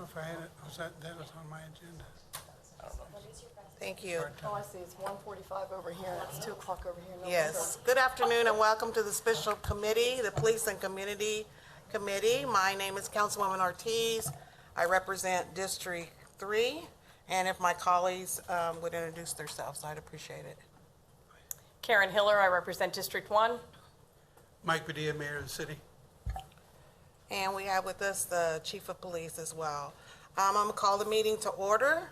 if I had it, that was on my agenda. Thank you. Oh, I see, it's 1:45 over here, it's 2 o'clock over here. No Yes. wonder. Good afternoon and welcome to the Special Committee, the Police and Community Committee. My name is Councilwoman Ortiz. I represent District 3, and if my colleagues would introduce themselves, I'd appreciate it. Karen Hiller, I represent District 1. Mike Padilla, Mayor of the City. And we have with us the Chief of Police as well. I'm going to call the meeting to order.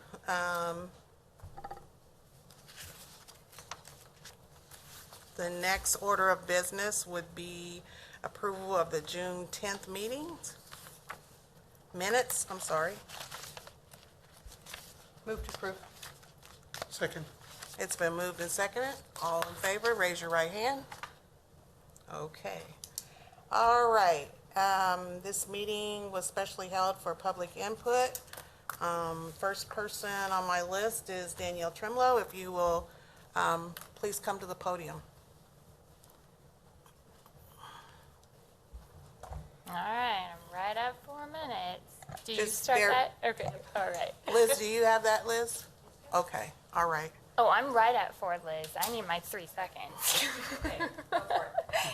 The next order of business would be approval of the June 10th meetings. Minutes, I'm sorry. Move to approve. Second. It's been moved and seconded. All in favor, raise your right hand. Okay. All right. This meeting was specially held for public input. First person on my list is Danielle Trimlow. If you will, please come to the podium. All right, I'm right up 4 minutes. Do you Just start bear- that? Okay, all right. Liz, do you have that, Liz? Okay, all right. Oh, I'm right at 4, Liz. I need my 3 seconds.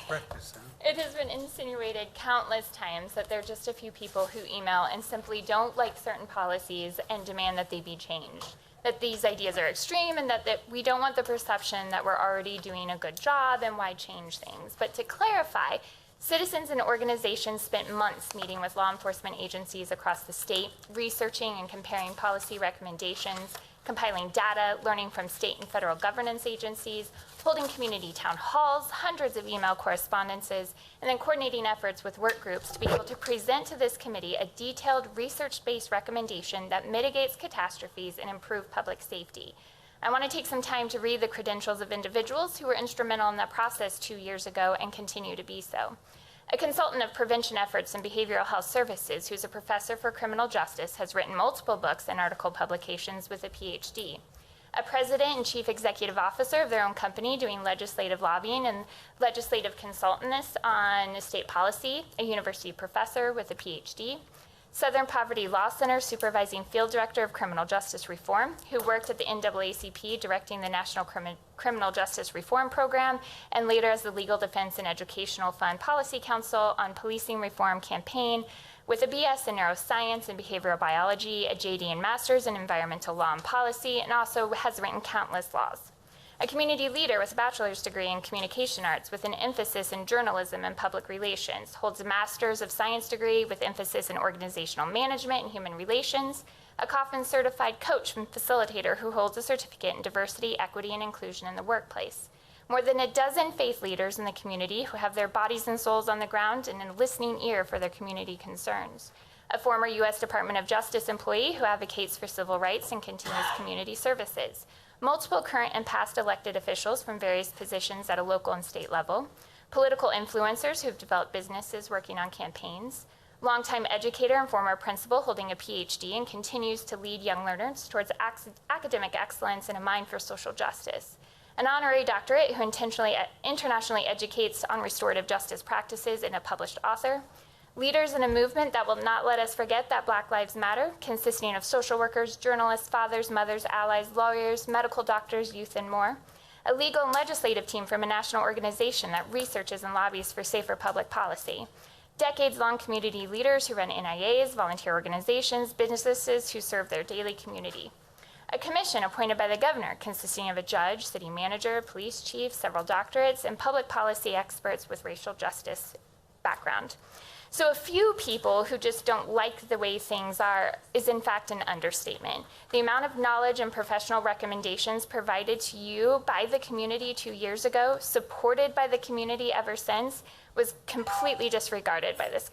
Practice, huh? It has been insinuated countless times that there are just a few people who email and simply don't like certain policies and demand that they be changed. That these ideas are extreme and that we don't want the perception that we're already doing a good job and why change things. But to clarify, citizens and organizations spent months meeting with law enforcement agencies across the state, researching and comparing policy recommendations, compiling data, learning from state and federal governance agencies, holding community town halls, hundreds of email correspondences, and then coordinating efforts with work groups to be able to present to this committee a detailed research-based recommendation that mitigates catastrophes and improves public safety. I want to take some time to read the credentials of individuals who were instrumental in that process 2 years ago and continue to be so. A consultant of prevention efforts and behavioral health services who's a professor for criminal justice has written multiple books and article publications with a PhD. A president and chief executive officer of their own company doing legislative lobbying and legislative consultantess on state policy, a university professor with a PhD. Southern Poverty Law Center supervising field director of criminal justice reform, who worked at the NAACP directing the National Criminal Justice Reform Program, and later as the Legal Defense and Educational Fund Policy Council on Policing Reform Campaign, with a BS in neuroscience and behavioral biology, a JD and master's in environmental law and policy, and also has written countless laws. A community leader with a bachelor's degree in communication arts with an emphasis in journalism and public relations, holds a master's of science degree with emphasis in organizational management and human relations, a Kauffman certified coach and facilitator who holds a certificate in diversity, equity, and inclusion in the workplace. More than a dozen faith leaders in the community who have their bodies and souls on the ground and a listening ear for their community concerns. A former U.S. Department of Justice employee who advocates for civil rights and continuous community services. Multiple current and past elected officials from various positions at a local and state level, political influencers who've developed businesses working on campaigns, longtime educator and former principal holding a PhD and continues to lead young learners towards academic excellence and a mind for social justice, an honorary doctorate who internationally educates on restorative justice practices and a published author, leaders in a movement that will not let us forget that Black Lives Matter, consisting of social workers, journalists, fathers, mothers, allies, lawyers, medical doctors, youth, and more. A legal and legislative team from a national organization that researches and lobbies for safer public policy. Decades-long community leaders who run NIAs, volunteer organizations, businesses who serve their daily community. A commission appointed by the governor consisting of a judge, city manager, police chief, several doctorates, and public policy experts with racial justice background. So a few people who just don't like the way things are is in fact an understatement. The amount of knowledge and professional recommendations provided to you by the community 2 years ago, supported by the community ever since, was completely disregarded by this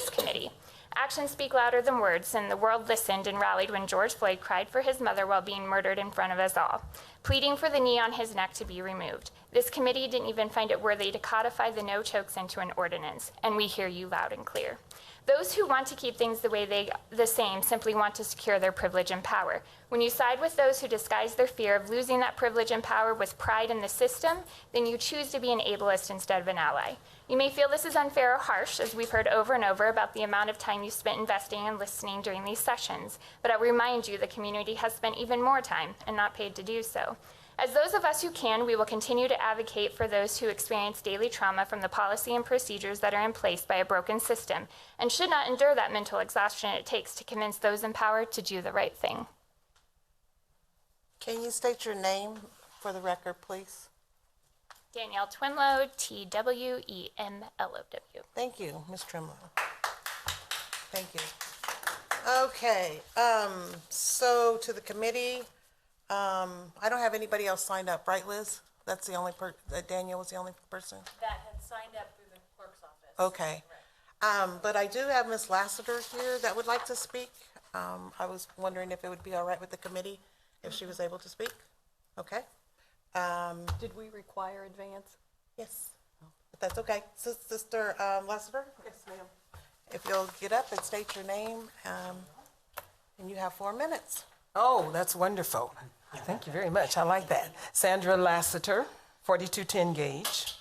committee. Actions speak louder than words, and the world listened and rallied when George Floyd cried for his mother while being murdered in front of us all. pleading for the knee on his neck to be removed. This committee didn't even find it worthy to codify the no chokes into an ordinance, and we hear you loud and clear. Those who want to keep things the same simply want to secure their privilege and power. When you side with those who disguise their fear of losing that privilege and power with pride in the system, then you choose to be an ableist instead of an ally. You may feel this is unfair or harsh, as we've heard over and over about the amount of time you spent investing and listening during these sessions, but I'll remind you the community has spent even more time and not paid to do so. As those of us who can, we will continue to advocate for those who experience daily trauma from the policy and procedures that are in place by a broken system and should not endure that mental exhaustion it takes to convince those in power to do the right thing. Can you state your name for the record, please? Danielle Twinlow, Twemlow. Thank you, Ms. Trimlow. Thank you. Okay, so to the committee, I don't have anybody else signed up, right, Liz? That's the only Daniel was the only person? That had signed up through the clerk's office. Okay. But I do have Ms. Lassiter here that would like to speak. I was wondering if it would be all right with the committee if she was able to speak? Okay. Did we require advance? Yes, but that's okay. Sister Lassiter? Yes, ma'am. If you'll get up and state your name, and you have 4 minutes. Oh, that's wonderful. Thank you very much. I like that. Sandra Lassiter, 4210 Gage.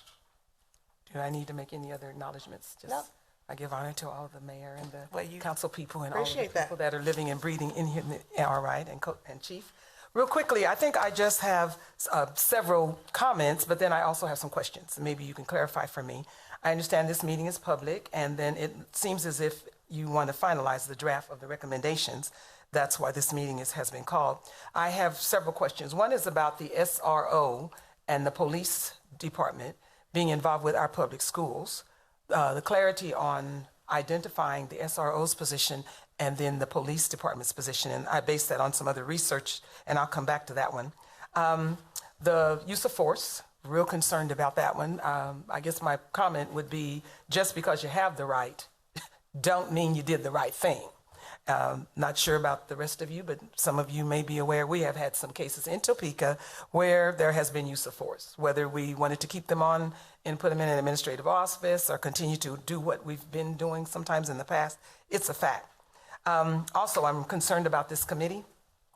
Do I need to make any other acknowledgements? Just, No. I give honor to all of the mayor and the Well, you council people and all of the appreciate that. people that are living and breathing in here. All right, and Chief. Real quickly, I think I just have several comments, but then I also have some questions. Maybe you can clarify for me. I understand this meeting is public, and then it seems as if you want to finalize the draft of the recommendations. That's why this meeting has been called. I have several questions. One is about the SRO and the police department being involved with our public schools. The clarity on identifying the SRO's position and then the police department's position, and I based that on some other research, and I'll come back to that one. The use of force, real concerned about that one. I guess my comment would be, just because you have the right, don't mean you did the right thing. Not sure about the rest of you, but some of you may be aware we have had some cases in Topeka where there has been use of force, whether we wanted to keep them on and put them in an administrative office or continue to do what we've been doing sometimes in the past. It's a fact. Also, I'm concerned about this committee,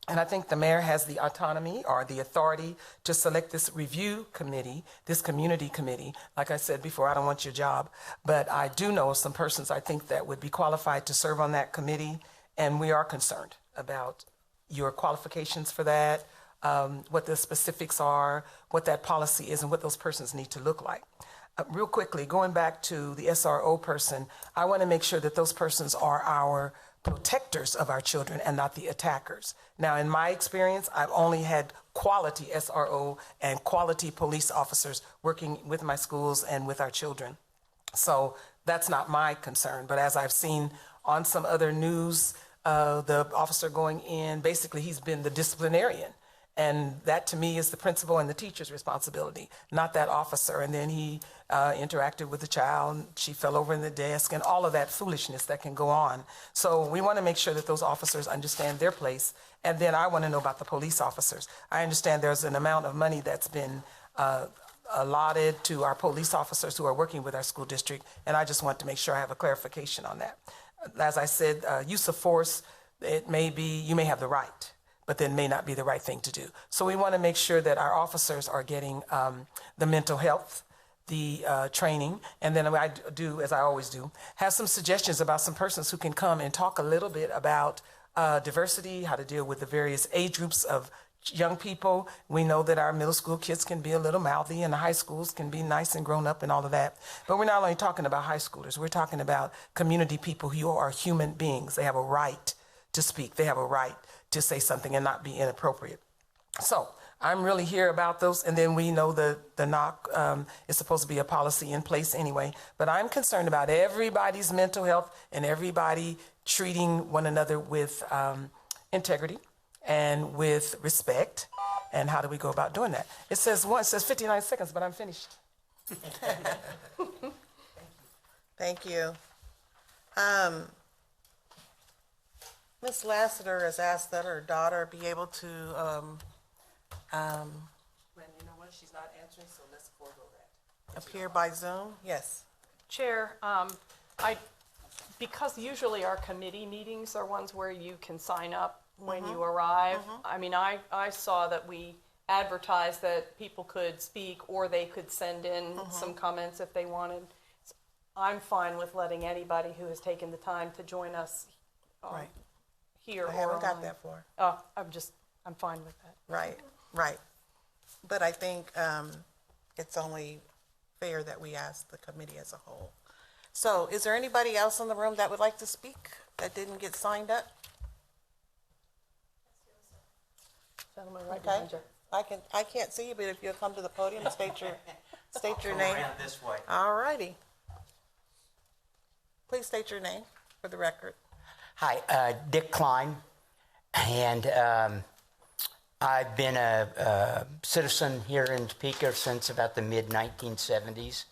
and I think the mayor has the autonomy or the authority to select this review committee, this community committee. Like I said before, I don't want your job, but I do know some persons I think that would be qualified to serve on that committee, and we are concerned about your qualifications for that, what the specifics are, what that policy is, and what those persons need to look like. Real quickly, going back to the SRO person, I want to make sure that those persons are our protectors of our children and not the attackers. Now, in my experience, I've only had quality SRO and quality police officers working with my schools and with our children. So that's not my concern. But as I've seen on some other news, the officer going in, basically he's been the disciplinarian. And that, to me, is the principal and the teacher's responsibility, not that officer. And then he interacted with the child, she fell over in the desk, and all of that foolishness that can go on. So we want to make sure that those officers understand their place. And then I want to know about the police officers. I understand there's an amount of money that's been allotted to our police officers who are working with our school district, and I just want to make sure I have a clarification on that. As I said, use of force, it may be, you may have the right, but then may not be the right thing to do. So we want to make sure that our officers are getting the mental health, the training, and then I do, as I always do, have some suggestions about some persons who can come and talk a little bit about diversity, how to deal with the various age groups of young people. We know that our middle school kids can be a little mouthy and the high schools can be nice and grown up and all of that. But we're not only talking about high schoolers, we're talking about community people who are human beings. They have a right to speak. They have a right to say something and not be inappropriate. So I'm really here about those. And then we know the knock is supposed to be a policy in place anyway. But I'm concerned about everybody's mental health and everybody treating one another with integrity and with respect. And how do we go about doing that? It says 59 seconds, but I'm finished. Thank you. Ms. Lassiter has asked that her daughter be able to When, you know what, she's not answering, so let's forego that. Appear by Zoom? Yes. Chair, because usually our committee meetings are ones where you can sign up when you arrive. I mean, I saw that we advertised that people could speak or they could send in some comments if they wanted. I'm fine with letting anybody who has taken the time to join us Right. here I or haven't got online. that far. Oh, I'm fine with that. Right, right. But I think it's only fair that we ask the committee as a whole. So is there anybody else in the room that would like to speak that didn't get signed up? Gentleman right Okay. behind you. I can't see you, but if you'll come to the podium and state your name. Around this way. All righty. Please state your name for the record. Hi, Dick Klein, and I've been a citizen here in Topeka since about the mid-1970s.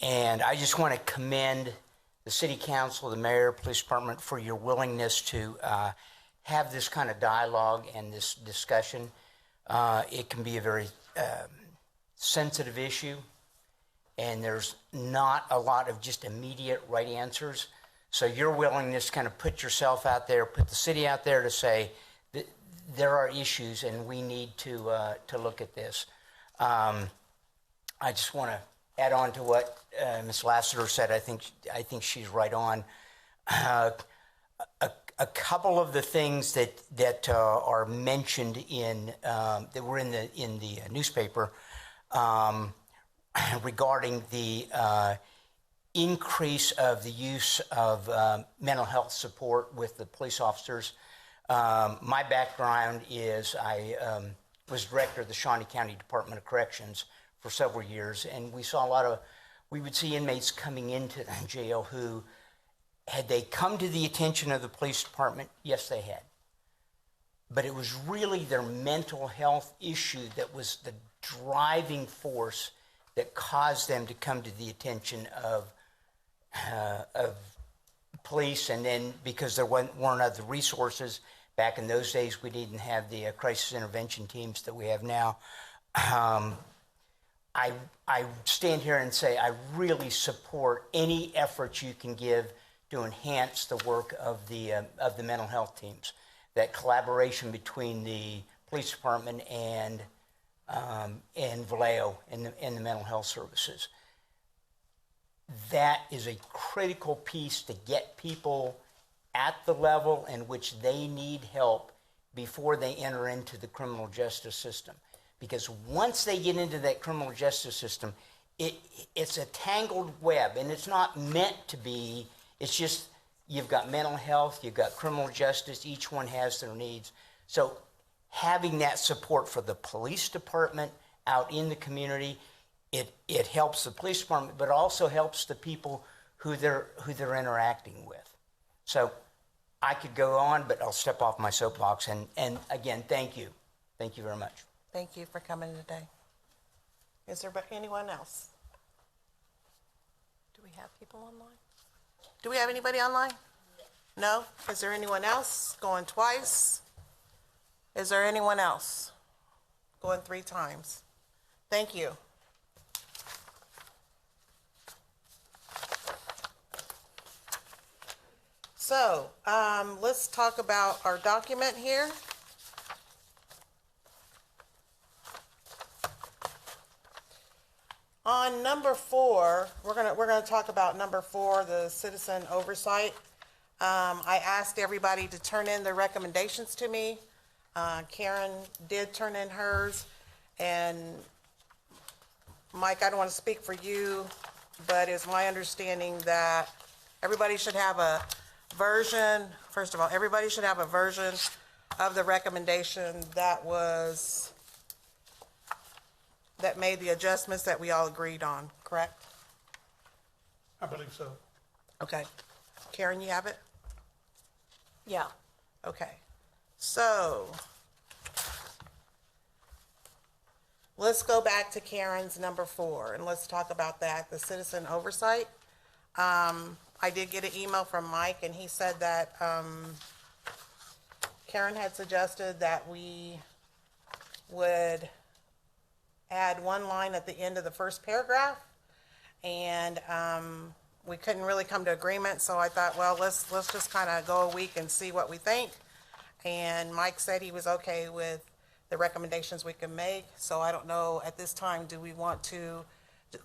And I just want to commend the City Council, the Mayor, Police Department for your willingness to have this kind of dialogue and this discussion. It can be a very sensitive issue, and there's not a lot of just immediate right answers. So your willingness to kind of put yourself out there, put the city out there to say that there are issues and we need to look at this. I just want to add on to what Ms. Lassiter said. I think she's right on. A couple of the things that are mentioned in that were in the newspaper regarding the increase of the use of mental health support with the police officers. My background is I was director of the Shawnee County Department of Corrections for several years, and we would see inmates coming into the jail who, had they come to the attention of the police department, yes, they had. But it was really their mental health issue that was the driving force that caused them to come to the attention of police. And then because there weren't other resources, back in those days we didn't have the crisis intervention teams that we have now. I stand here and say I really support any efforts you can give to enhance the work of the mental health teams. That collaboration between the police department and Vallejo and the mental health services. That is a critical piece to get people at the level in which they need help before they enter into the criminal justice system. Because once they get into that criminal justice system, it's a tangled web, and it's not meant to be. It's just you've got mental health, you've got criminal justice, each one has their needs. So having that support for the police department out in the community, it helps the police department, but also helps the people who they're interacting with. So I could go on, but I'll step off my soapbox. And again, thank you. Thank you very much. Thank you for coming today. Is there anyone else? Do we have people online? Do we have anybody online? No? Is there anyone else? Going twice? Is there anyone else? Going 3 times. Thank you. So, let's talk about our document here. On number 4, we're gonna talk about number 4, the Citizen Oversight. I asked everybody to turn in their recommendations to me. Karen did turn in hers, and Mike, I don't want to speak for you, but it's my understanding that everybody should have a version. First of all, everybody should have a version of the recommendation that made the adjustments that we all agreed on, correct? I believe so. Okay. Karen, you have it? Yeah. Okay. So, let's go back to Karen's number 4, and let's talk about that, the Citizen Oversight. I did get an email from Mike, and he said that Karen had suggested that we would add one line at the end of the first paragraph. And we couldn't really come to agreement, so I thought, well, let's just kind of go a week and see what we think. And Mike said he was okay with the recommendations we can make, so I don't know, at this time, do we want to,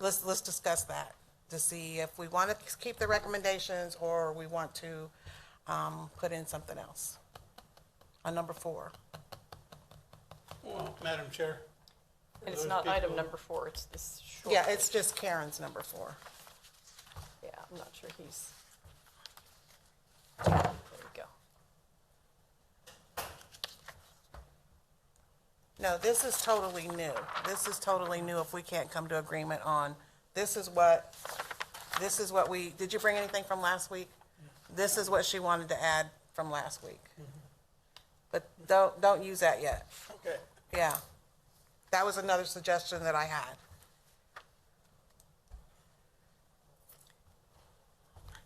let's discuss that, to see if we want to keep the recommendations or we want to put in something else on number 4. Well, Madam Chair. And it's those not item people- number 4, it's this short. Yeah, it's just Karen's number 4. Yeah, I'm not sure he's. There we go. No, this is totally new. This is totally new if we can't come to agreement on, this is what we, did you bring anything from last week? This is what she wanted to add from last week. But don't use that yet. Okay. Yeah. That was another suggestion that I had.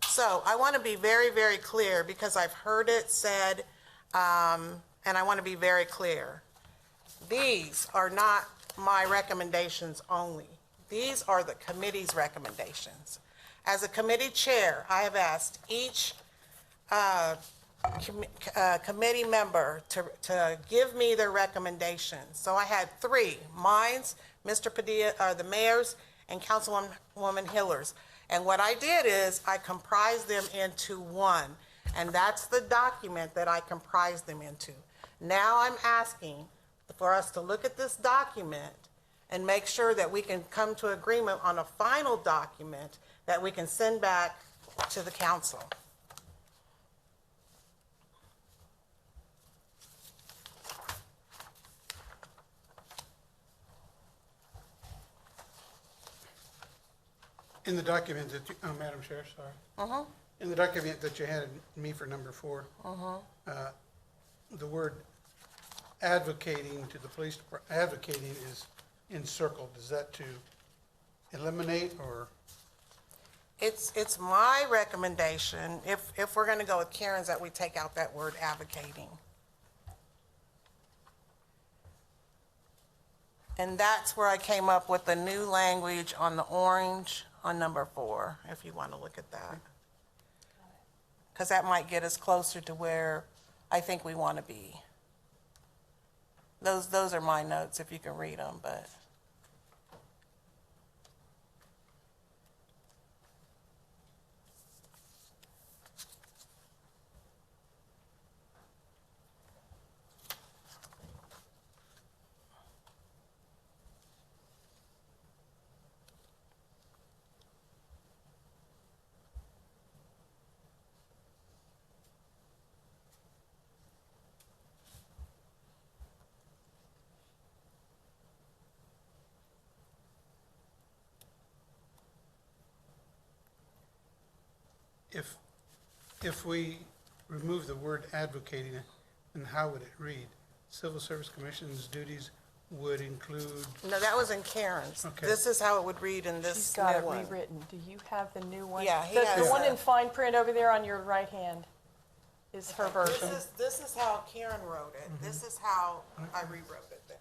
So I want to be very, very clear because I've heard it said, and I want to be very clear. These are not my recommendations only. These are the committee's recommendations. As a committee chair, I have asked each committee member to give me their recommendations. So I had 3, mine's, Mr. Padilla, the mayor's, and Councilwoman Hiller's. And what I did is I comprised them into one, and that's the document that I comprised them into. Now I'm asking for us to look at this document and make sure that we can come to agreement on a final document that we can send back to the council. In the document that you, Madam Chair, sorry. In the document that you handed me for number 4, the word advocating to the police, advocating is encircled. Is that to eliminate or? It's my recommendation, if we're gonna go with Karen's, that we take out that word advocating. And that's where I came up with the new language on the orange on number 4, if you want to look at that. Because that might get us closer to where I think we want to be. Those are my notes, if you can read them, but. If we remove the word advocating, then how would it read? Civil Service Commission's duties would include, No, that was in Karen's. Okay. This is how it would read in She's this got new it one. rewritten. Do you have the new one? Yeah, he The has one it. in fine print over there on your right hand is her version. This is how Karen wrote it. This is how I rewrote it there.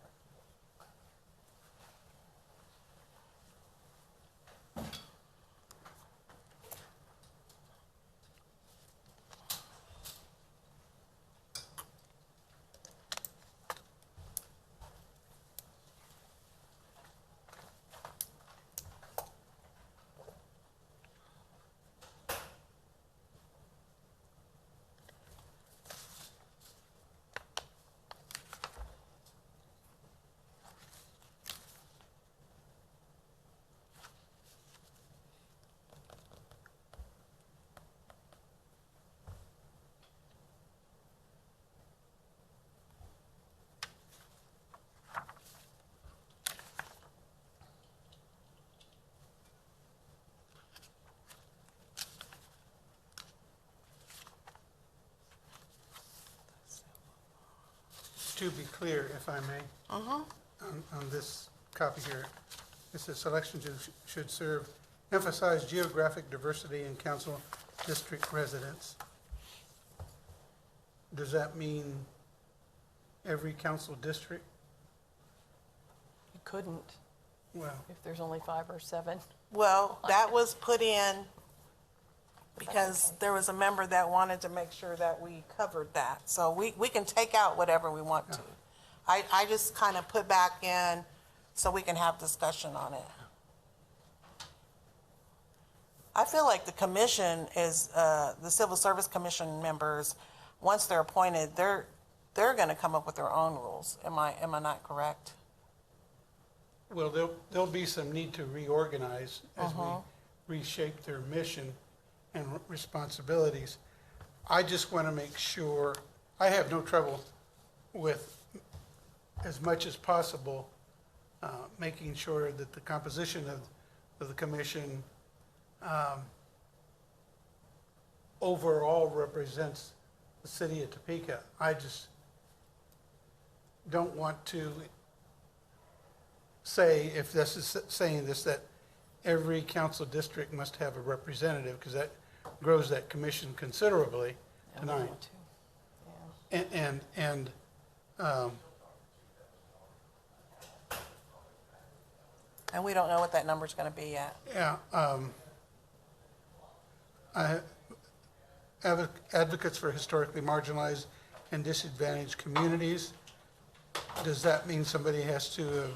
to be clear, if I may, on this copy here, it says selection should serve, emphasize geographic diversity in council district residents. Does that mean every council district couldn't Well, if there's only 5 or 7. Well, that was put in because there was a member that wanted to make sure that we covered that. So we can take out whatever we want to. I just kind of put back in so we can have discussion on it. I feel like the commission is, the Civil Service Commission members, once they're appointed, they're going to come up with their own rules. Am I not correct? well, there'll be some need to reorganize as we reshape their mission and responsibilities. I just want to make sure, I have no trouble with, as much as possible, making sure that the composition of the commission overall represents the city of Topeka. I just don't want to say, if this is saying this, that every council district must have a representative, because that grows that commission considerably tonight. And And we don't know what that number's going to be yet. yeah, advocates for historically marginalized and disadvantaged communities. Does that mean somebody has to have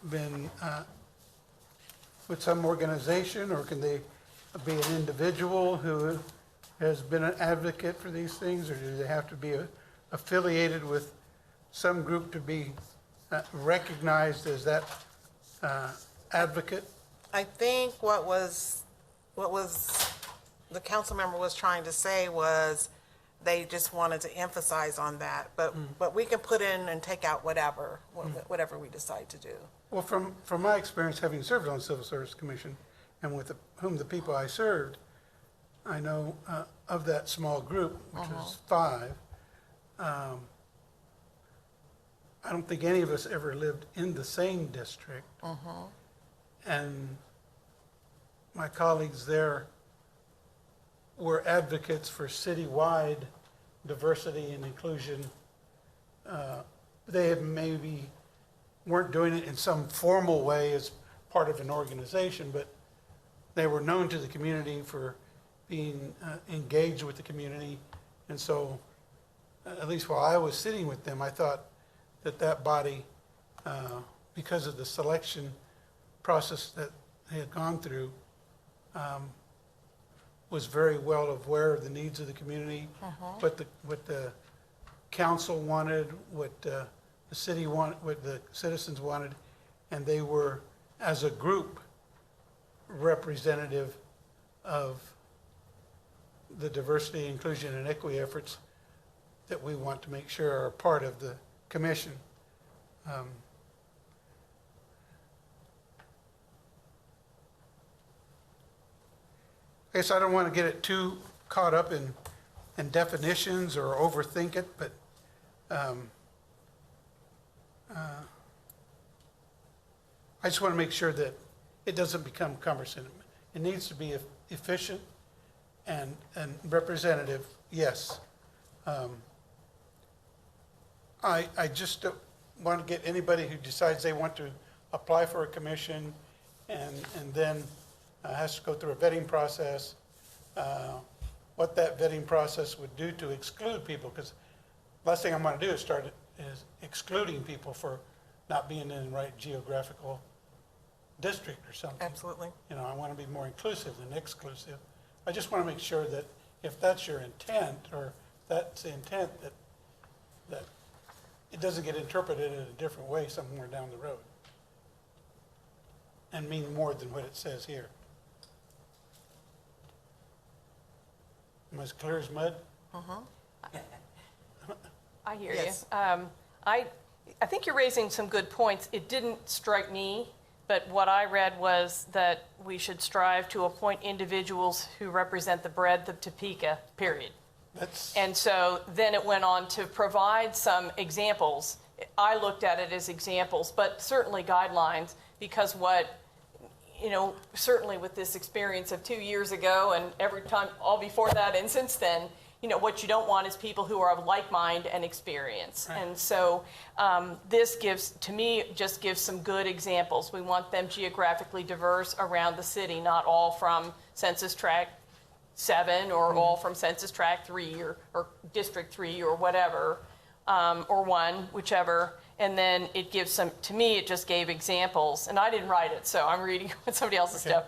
been with some organization, or can they be an individual who has been an advocate for these things, or do they have to be affiliated with some group to be recognized as that advocate? I think what the council member was trying to say was they just wanted to emphasize on that, but we can put in and take out whatever we decide to do. Well, from my experience, having served on the Civil Service Commission, and with whom the people I served, I know of that small group, which was 5, I don't think any of us ever lived in the same district. And my colleagues there were advocates for citywide diversity and inclusion. They had maybe weren't doing it in some formal way as part of an organization, but they were known to the community for being engaged with the community. And so, at least while I was sitting with them, I thought that body, because of the selection process that they had gone through, was very well aware of the needs of the community, what the council wanted, what the city wanted, what the citizens wanted, and they were, as a group, representative of the diversity, inclusion, and equity efforts that we want to make sure are part of the commission. I guess I don't want to get it too caught up in definitions or overthink it, but I just want to make sure that it doesn't become cumbersome. It needs to be efficient and representative, yes. I just don't want to get anybody who decides they want to apply for a commission and then has to go through a vetting process, what that vetting process would do to exclude people, because last thing I'm going to do is excluding people for not being in the right geographical district or something. Absolutely. You know, I want to be more inclusive than exclusive. I just want to make sure that if that's your intent, or that's the intent, that it doesn't get interpreted in a different way somewhere down the road and mean more than what it says here. Am I as clear as mud? I hear Yes. you. I think you're raising some good points. It didn't strike me, but what I read was that we should strive to appoint individuals who represent the breadth of Topeka, period. And so then it went on to provide some examples. I looked at it as examples, but certainly guidelines, because certainly with this experience of 2 years ago and every time, all before that and since then, what you don't want is people who are of like mind and experience. Right. And so this gives, to me, just gives some good examples. We want them geographically diverse around the city, not all from Census Tract 7 or all from Census Tract 3 or District 3 or whatever, or 1, whichever. And then it gives some, to me, it just gave examples, and I didn't write it, so I'm reading somebody else's stuff.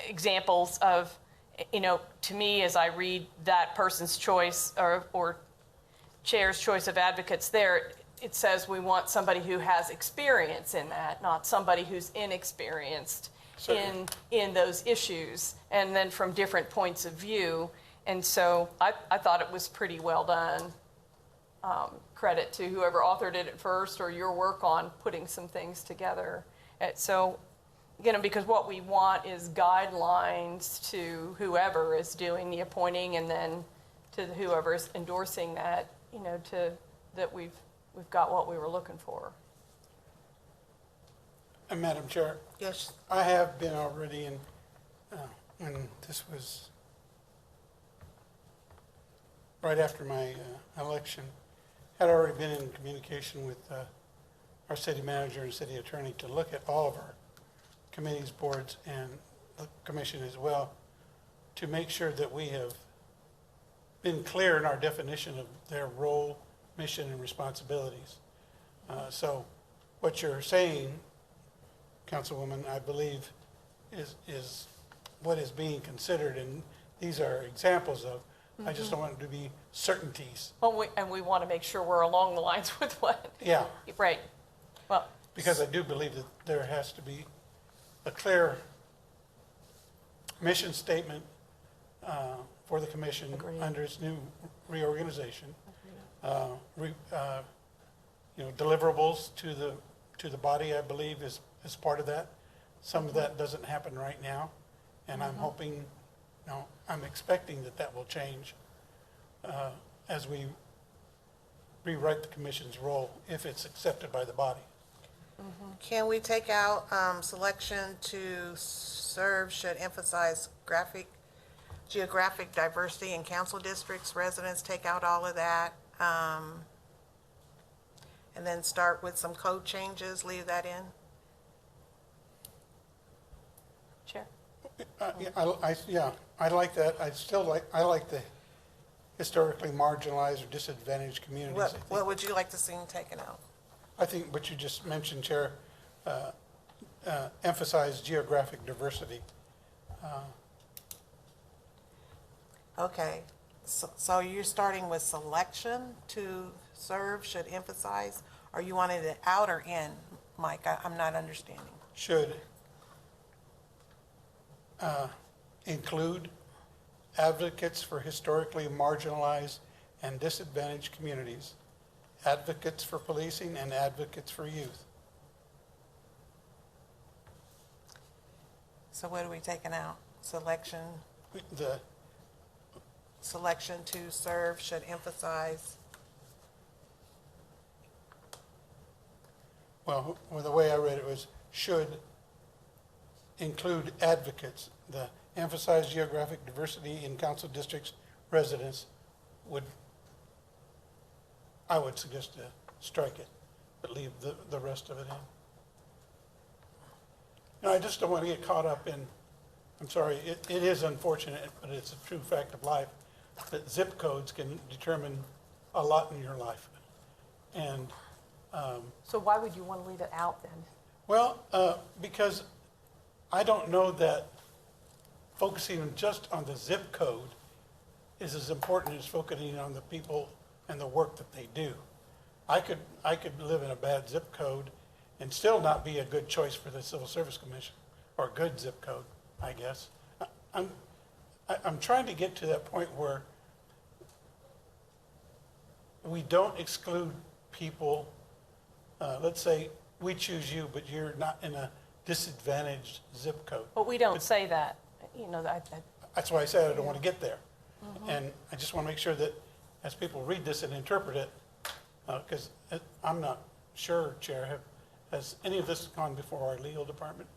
Examples of, to me, as I read that person's choice or chair's choice of advocates there, it says we want somebody who has experience in that, not somebody who's inexperienced in those issues, and then from different points of view. And so I thought it was pretty well done. Credit to whoever authored it at first, or your work on putting some things together. So, because what we want is guidelines to whoever is doing the appointing, and then to whoever is endorsing that, that we've got what we were looking for. And Madam Chair, Yes. I have been already in, when this was right after my election, had already been in communication with our city manager and city attorney to look at all of our committees, boards, and the commission as well, to make sure that we have been clear in our definition of their role, mission, and responsibilities. So what you're saying, Councilwoman, I believe is what is being considered, and these are examples of. I just don't want them to be certainties. Well, we want to make sure we're along the lines with what. Yeah. Right. Well. Because I do believe that there has to be a clear mission statement for the commission under its new reorganization. Deliverables to the body, I believe, is part of that. Some of that doesn't happen right now, and I'm hoping, I'm expecting that will change as we rewrite the commission's role if it's accepted by the body. Can we take out selection to serve should emphasize geographic diversity in council districts, residents, take out all of that? And then start with some code changes, leave that in? Chair. I like that. I like the historically marginalized or disadvantaged communities. What would you like to see taken out? I think what you just mentioned, Chair, emphasize geographic diversity. Okay, so you're starting with selection to serve should emphasize, or you wanted it out or in, Mike? I'm not understanding. Should include advocates for historically marginalized and disadvantaged communities, advocates for policing, and advocates for youth. So what are we taking out? Selection to serve should emphasize. Well, the way I read it was should include advocates. The emphasize geographic diversity in council districts residents I would suggest to strike it, but leave the rest of it in. I just don't want to get caught up in, I'm sorry, it is unfortunate, but it's a true fact of life, that zip codes can determine a lot in your life. And So why would you want to leave it out then? well, because I don't know that focusing just on the zip code is as important as focusing on the people and the work that they do. I could live in a bad zip code and still not be a good choice for the Civil Service Commission, or a good zip code, I guess. I'm trying to get to that point where we don't exclude people. Let's say we choose you, but you're not in a disadvantaged zip code. But we don't say that, That's why I said I don't want to get there. And I just want to make sure that as people read this and interpret it, because I'm not sure, Chair, has any of this gone before our legal department?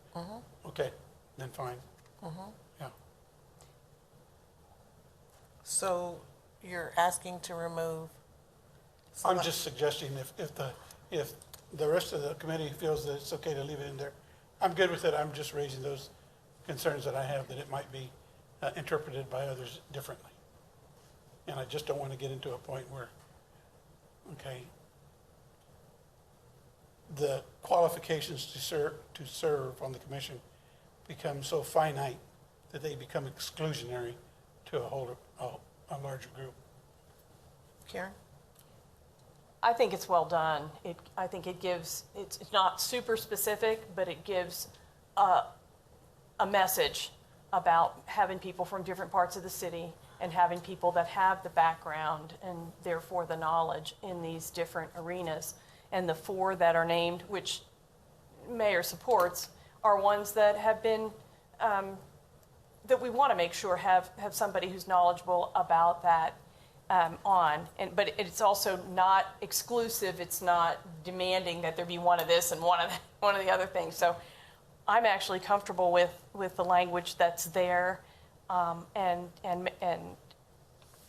Okay, then fine. Yeah. So you're asking to remove? I'm just suggesting if the rest of the committee feels that it's okay to leave it in there, I'm good with it. I'm just raising those concerns that I have, that it might be interpreted by others differently. And I just don't want to get into a point where, okay, the qualifications to serve on the commission become so finite that they become exclusionary to a larger group. Karen? I think it's well done. I think it gives, it's not super specific, but it gives a message about having people from different parts of the city and having people that have the background and therefore the knowledge in these different arenas. And the 4 that are named, which Mayor supports, are ones that have been, that we want to make sure have somebody who's knowledgeable about that but it's also not exclusive. It's not demanding that there be one of this and one of the other things. So I'm actually comfortable with the language that's there. And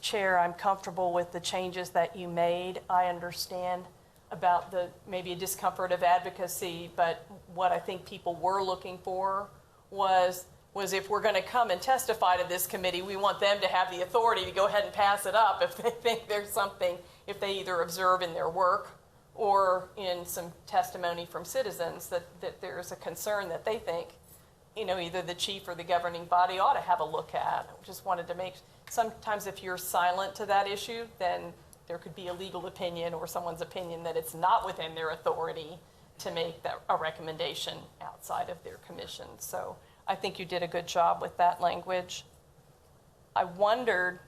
Chair, I'm comfortable with the changes that you made. I understand about maybe a discomfort of advocacy, but what I think people were looking for was if we're going to come and testify to this committee, we want them to have the authority to go ahead and pass it up if they think there's something, if they either observe in their work or in some testimony from citizens that there's a concern that they think, either the chief or the governing body ought to have a look at. I just wanted to sometimes if you're silent to that issue, then there could be a legal opinion or someone's opinion that it's not within their authority to make a recommendation outside of their commission. So I think you did a good job with that language. I wondered,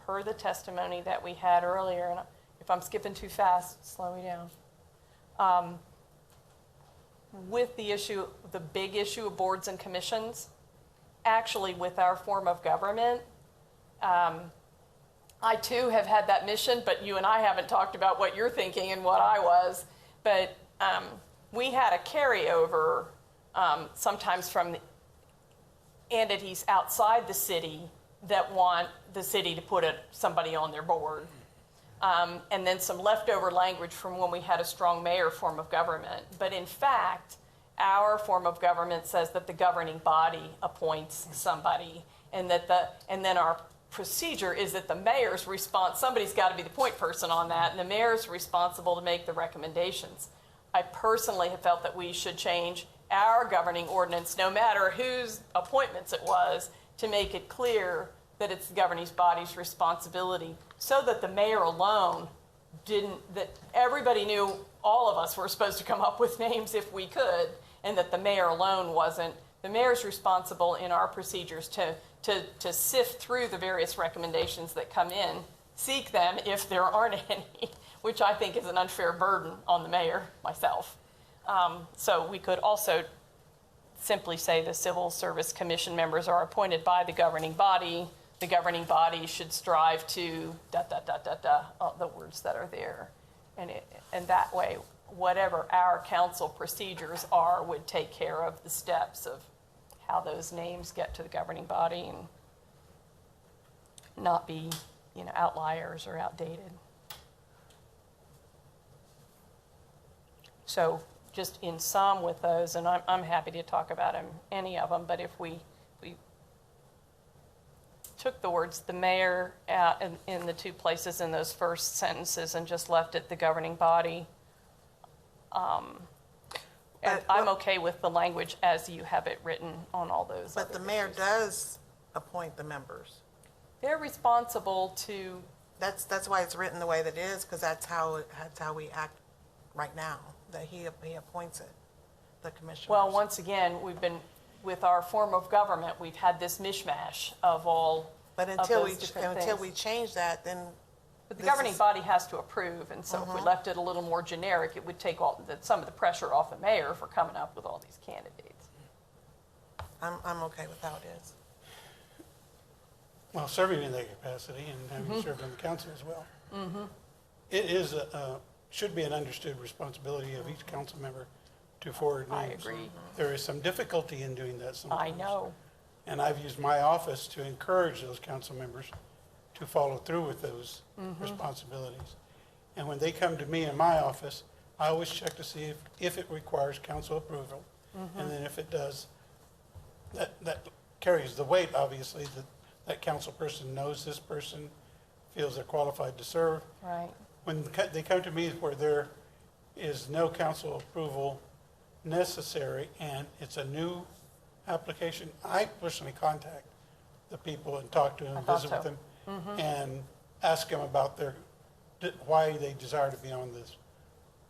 per the testimony that we had earlier, and if I'm skipping too fast, slow me down. With the big issue of boards and commissions, actually with our form of government, I too have had that mission, but you and I haven't talked about what you're thinking and what I was. But we had a carryover sometimes from the entities outside the city that want the city to put somebody on their board. And then some leftover language from when we had a strong mayor form of government. But in fact, our form of government says that the governing body appoints somebody, and then our procedure is that the mayor's somebody's got to be the point person on that, and the mayor's responsible to make the recommendations. I personally have felt that we should change our governing ordinance, no matter whose appointments it was, to make it clear that it's the governing body's responsibility, so that the mayor alone that everybody knew all of us were supposed to come up with names if we could, and that the mayor alone wasn't. The mayor's responsible in our procedures to sift through the various recommendations that come in, seek them if there aren't any, which I think is an unfair burden on the mayor, myself. So we could also simply say the Civil Service Commission members are appointed by the governing body. The governing body should strive to the words that are there. And that way, whatever our council procedures are would take care of the steps of how those names get to the governing body and not be, outliers or outdated. So just in sum with those, and I'm happy to talk about any of them, but if we took the words "the mayor" out in the 2 places in those first sentences and just left it the governing body, and I'm okay with the language as you have it written on all those. But the mayor does appoint the members. They're responsible to. That's why it's written the way that it is, because that's how we act right now. That he appoints it, the commissioners. Well, once again, we've been with our form of government. We've had this mishmash of all. But until we change that, then. But the governing body has to approve, and so if we left it a little more generic, it would take some of the pressure off the mayor for coming up with all these candidates. I'm okay with how it is. Well, serving in that capacity and having served on the council as well, it is should be an understood responsibility of each council member to forward names. I agree. There is some difficulty in doing that sometimes. I know. And I've used my office to encourage those council members to follow through with those responsibilities. And when they come to me in my office, I always check to see if it requires council approval. And then if it does, that carries the weight, obviously, that that council person knows this person, feels they're qualified to serve. Right. When they come to me where there is no council approval necessary and it's a new application, I personally contact the people and talk to them, thought visit so. with them, and ask them about why they desire to be on this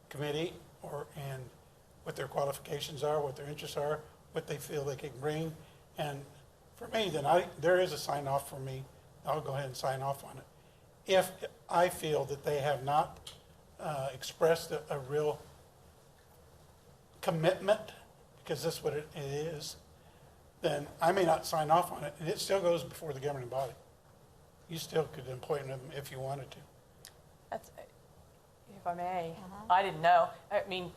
committee, and what their qualifications are, what their interests are, what they feel they can bring. And for me, then there is a sign off for me. I'll go ahead and sign off on it. If I feel that they have not expressed a real commitment, because that's what it is, then I may not sign off on it, and it still goes before the governing body. You still could appoint them if you wanted to. That's, if I may, I didn't know. I mean,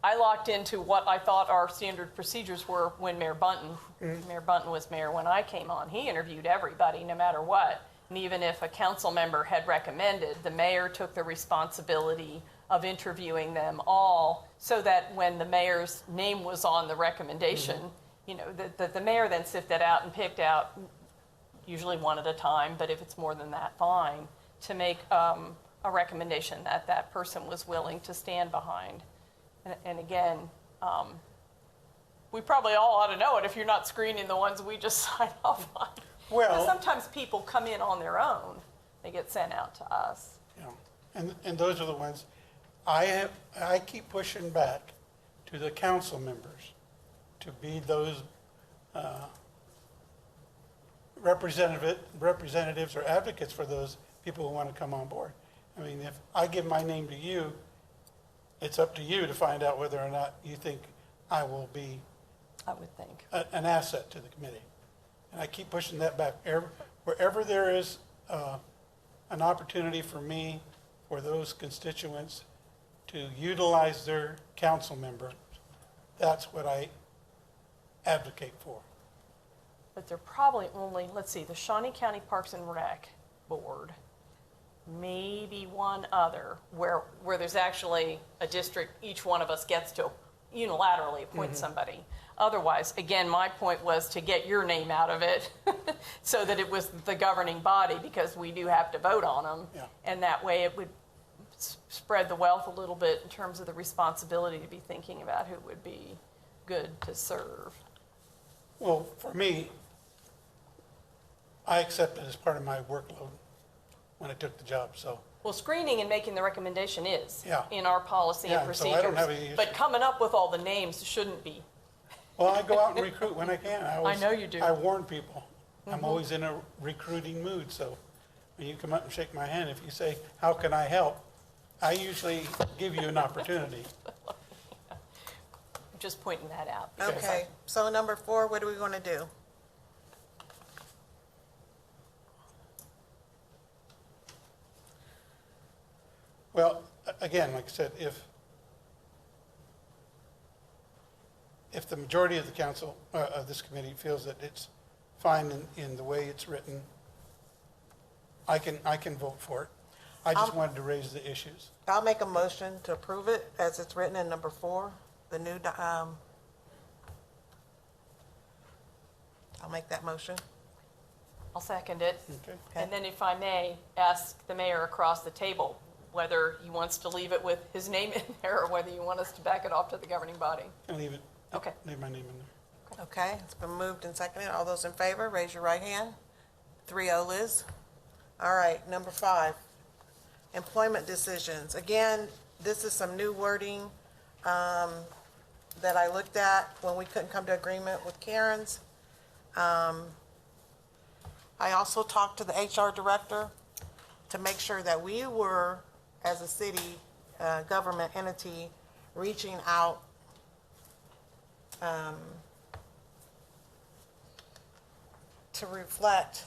I locked into what I thought our standard procedures were when Mayor Bunton was mayor when I came on. He interviewed everybody, no matter what. And even if a council member had recommended, the mayor took the responsibility of interviewing them all, so that when the mayor's name was on the recommendation, you know, the mayor then sifted out and picked out, usually one at a time, but if it's more than that, fine, to make a recommendation that that person was willing to stand behind. And again, we probably all ought to know it if you're not screening the ones we just signed off on. Well, Because sometimes people come in on their own. They get sent out to us. yeah, and those are the ones I keep pushing back to the council members to be those representatives or advocates for those people who want to come on board. I mean, if I give my name to you, it's up to you to find out whether or not you think I will be I would think. an asset to the committee. And I keep pushing that back. Wherever there is an opportunity for me, for those constituents to utilize their council member, that's what I advocate for. But they're probably only, let's see, the Shawnee County Parks and Rec Board, maybe one other, where there's actually a district, each one of us gets to unilaterally appoint somebody. Otherwise, again, my point was to get your name out of it so that it was the governing body, because we do have to vote on them. Yeah. And that way it would spread the wealth a little bit in terms of the responsibility to be thinking about who would be good to serve. Well, for me, I accept it as part of my workload when I took the job, so. Well, screening and making the recommendation is Yeah. in our policy Yeah, and so I procedures. don't have any issue. But coming up with all the names shouldn't be. Well, I go out and recruit when I can. I know you do. I warn people. I'm always in a recruiting mood, so when you come up and shake my hand, if you say, "How can I help?" I usually give you an opportunity. Just pointing that out. because Okay, so number 4, what are we going to do? Well, again, like I said, if the majority of the council, of this committee feels that it's fine in the way it's written, I can vote for it. I just wanted to raise the issues. I'll make a motion to approve it as it's written in number 4, the new, I'll make that motion. I'll second it. Okay. And then if I may, ask the mayor across the table whether he wants to leave it with his name in there or whether you want us to back it off to the governing body. And leave it. Okay. Leave my name in there. Okay, it's been moved and seconded. All those in favor, raise your right hand. 3-0, Liz. All right, number 5, employment decisions. Again, this is some new wording that I looked at when we couldn't come to agreement with Karen's. I also talked to the HR director to make sure that we were, as a city government entity, reaching out to reflect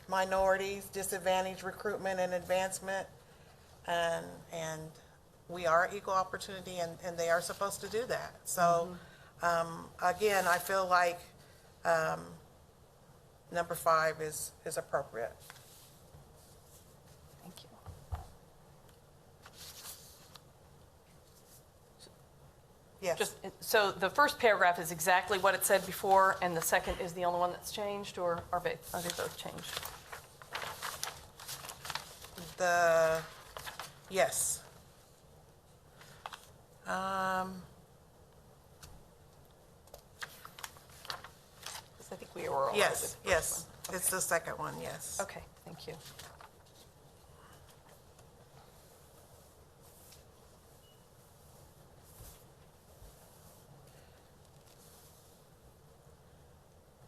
minorities, disadvantaged recruitment and advancement, and we are equal opportunity, and they are supposed to do that. So, again, I feel like number 5 is appropriate. Thank you. Yes. Just, so the first paragraph is exactly what it said before, and the second is the only one that's changed, or are they both changed? Yes. I think we were all right with Yes, the yes. first one. It's the second one, yes. Okay, thank you.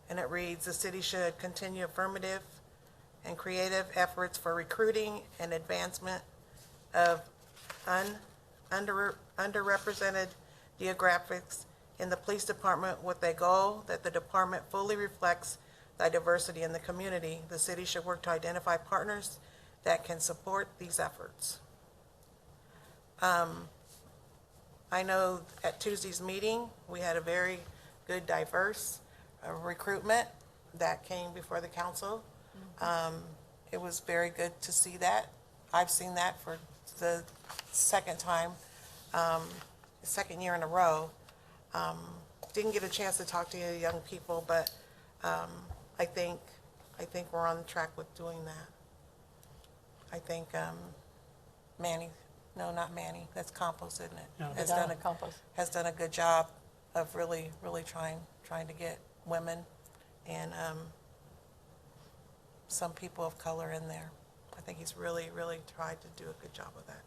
And it reads, the city should continue affirmative and creative efforts for recruiting and advancement of underrepresented demographics in the police department with a goal that the department fully reflects the diversity in the community. The city should work to identify partners that can support these efforts. I know at Tuesday's meeting, we had a very good, diverse recruitment that came before the council. It was very good to see that. I've seen that for the second year in a row. Didn't get a chance to talk to the young people, but I think we're on track with doing that. I think Manny, no, not Manny, that's Compost, isn't it? No. Has done a good job of really trying to get women and some people of color in there. I think he's really tried to do a good job with that.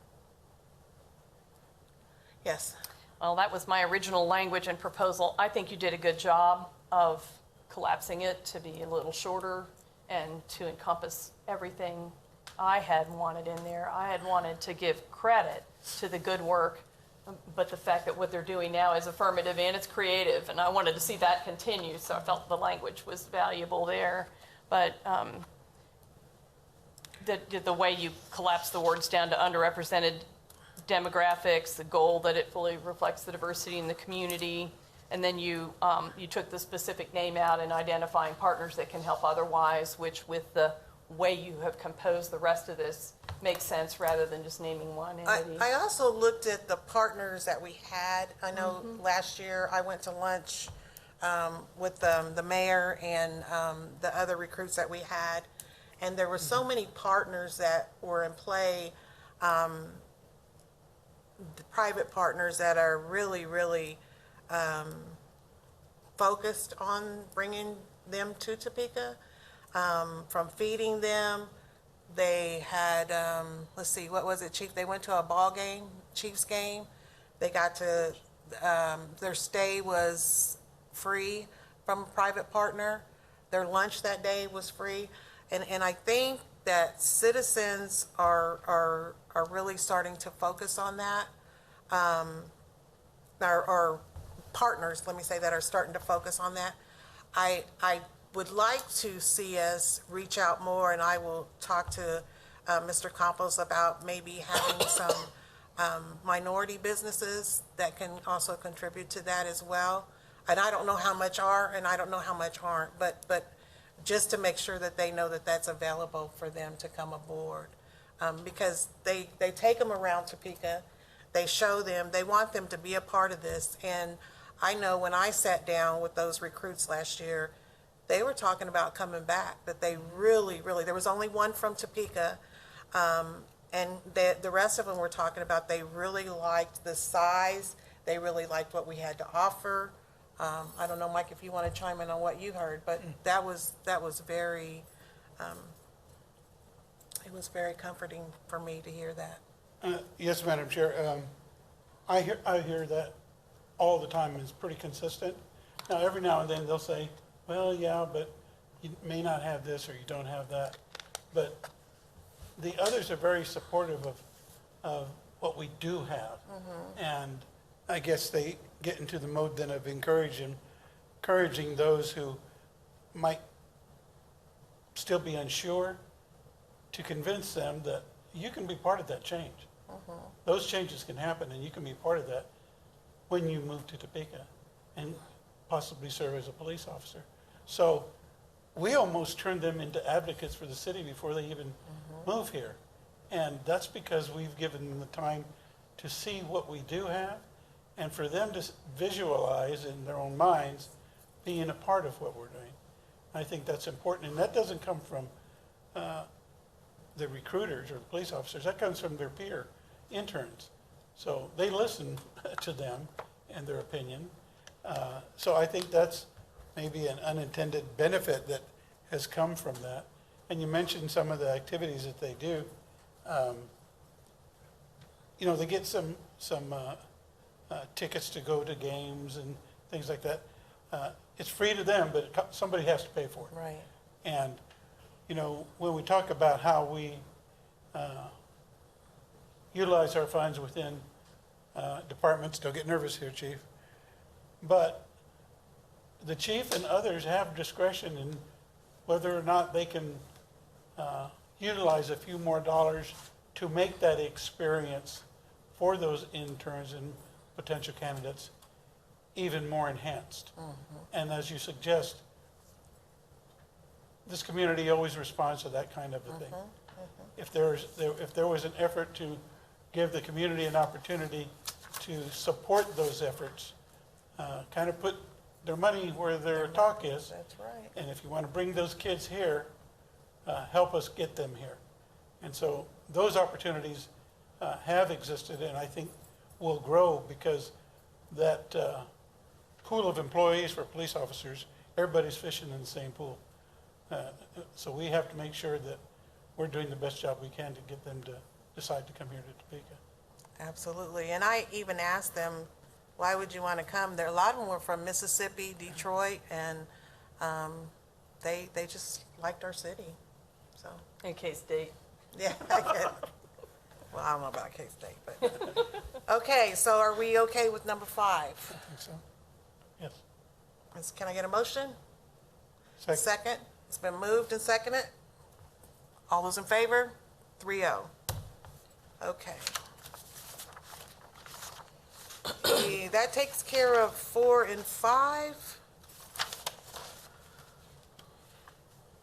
Yes. Well, that was my original language and proposal. I think you did a good job of collapsing it to be a little shorter and to encompass everything I had wanted in there. I had wanted to give credit to the good work, but the fact that what they're doing now is affirmative and it's creative, and I wanted to see that continue, so I felt the language was valuable there. But the way you collapse the words down to underrepresented demographics, the goal that it fully reflects the diversity in the community, and then you took the specific name out and identifying partners that can help otherwise, which with the way you have composed the rest of this makes sense rather than just naming one entity. I also looked at the partners that we had. I know last year I went to lunch with the mayor and the other recruits that we had, and there were so many partners that were in play, the private partners that are really focused on bringing them to Topeka, from feeding them. They had, let's see, what was it, Chief? They went to a ball game, Chiefs game. They got to, their stay was free from a private partner. Their lunch that day was free. And I think that citizens are really starting to focus on that. Or partners, let me say, that are starting to focus on that. I would like to see us reach out more, and I will talk to Mr. Campos about maybe having some minority businesses that can also contribute to that as well. And I don't know how much are, and I don't know how much aren't, but just to make sure that they know that that's available for them to come aboard. Because they take them around Topeka, they show them, they want them to be a part of this. And I know when I sat down with those recruits last year, they were talking about coming back, that they really, there was only one from Topeka, and the rest of them were talking about they really liked the size, they really liked what we had to offer. I don't know, Mike, if you want to chime in on what you heard, but that was very, it was very comforting for me to hear that. Yes, Madam Chair. I hear that all the time, and it's pretty consistent. Now, every now and then they'll say, well, yeah, but you may not have this or you don't have that. But the others are very supportive of what we do have. And I guess they get into the mode then of encouraging those who might still be unsure, to convince them that you can be part of that change. Those changes can happen, and you can be part of that when you move to Topeka and possibly serve as a police officer. So we almost turned them into advocates for the city before they even move here. And that's because we've given them the time to see what we do have and for them to visualize in their own minds being a part of what we're doing. I think that's important, and that doesn't come from the recruiters or the police officers. That comes from their peer interns. So they listen to them and their opinion. So I think that's maybe an unintended benefit that has come from that. And you mentioned some of the activities that they do. You know, they get some tickets to go to games and things like that. It's free to them, but somebody has to pay for it. Right. And, you know, when we talk about how we utilize our funds within departments, don't get nervous here, Chief, but the chief and others have discretion in whether or not they can utilize a few more dollars to make that experience for those interns and potential candidates even more enhanced. And as you suggest, this community always responds to that kind of a thing. If there was an effort to give the community an opportunity to support those efforts, kind of put their money where their talk is. That's right. And if you want to bring those kids here, help us get them here. And so those opportunities have existed, and I think will grow because that pool of employees for police officers, everybody's fishing in the same pool. So we have to make sure that we're doing the best job we can to get them to decide to come here to Topeka. Absolutely. And I even asked them, why would you want to come? There, a lot of them were from Mississippi, Detroit, and they just liked our city. So, In K-State. yeah, I get it. Well, I don't know about K-State, but. Okay, so are we okay with number 5? I think so. Yes. Can I get a motion? Second. Second. It's been moved and seconded. All those in favor? 3-0. Okay. That takes care of 4 and 5.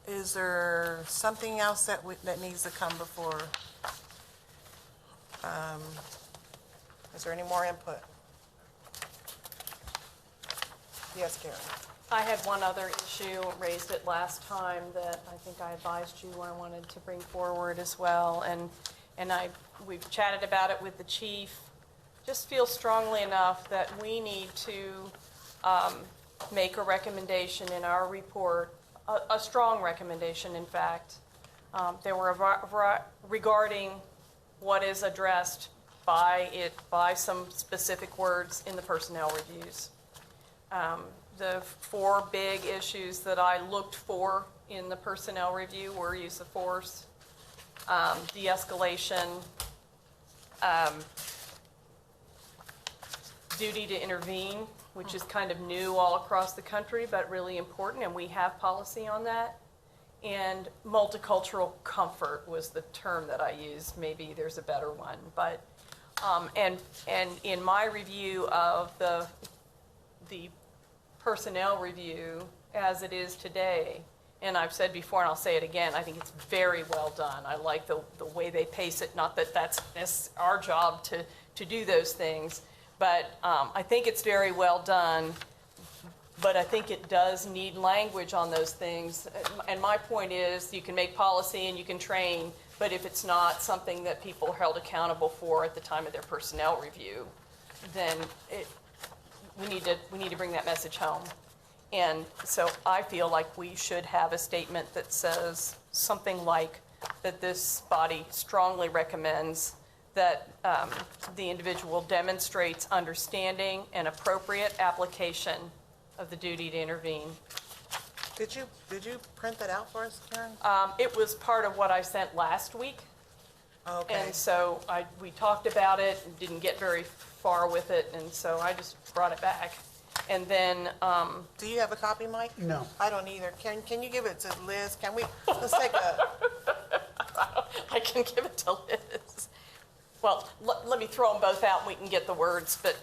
Is there something else that needs to come before? Is there any more input? Yes, Karen. I had one other issue, raised it last time, that I think I advised you I wanted to bring forward as well, and we've chatted about it with the chief. Just feel strongly enough that we need to make a recommendation in our report, a strong recommendation, in fact. There were regarding what is addressed by some specific words in the personnel reviews. The 4 big issues that I looked for in the personnel review were use of force, de-escalation, duty to intervene, which is kind of new all across the country, but really important, and we have policy on that. And multicultural comfort was the term that I used. Maybe there's a better one, but and in my review of the personnel review as it is today, and I've said before and I'll say it again, I think it's very well done. I like the way they pace it, not that that's our job to do those things, but I think it's very well done, but I think it does need language on those things. And my point is, you can make policy and you can train, but if it's not something that people are held accountable for at the time of their personnel review, then we need to bring that message home. And so I feel like we should have a statement that says something like that this body strongly recommends that the individual demonstrates understanding and appropriate application of the duty to intervene. Did you print that out for us, Karen? It was part of what I sent last week. Okay. And so we talked about it and didn't get very far with it, and so I just brought it back. And then, Do you have a copy, Mike? No. I don't either. Can you give it to Liz? Let's take a, I can give it to Liz. Well, let me throw them both out and we can get the words, but,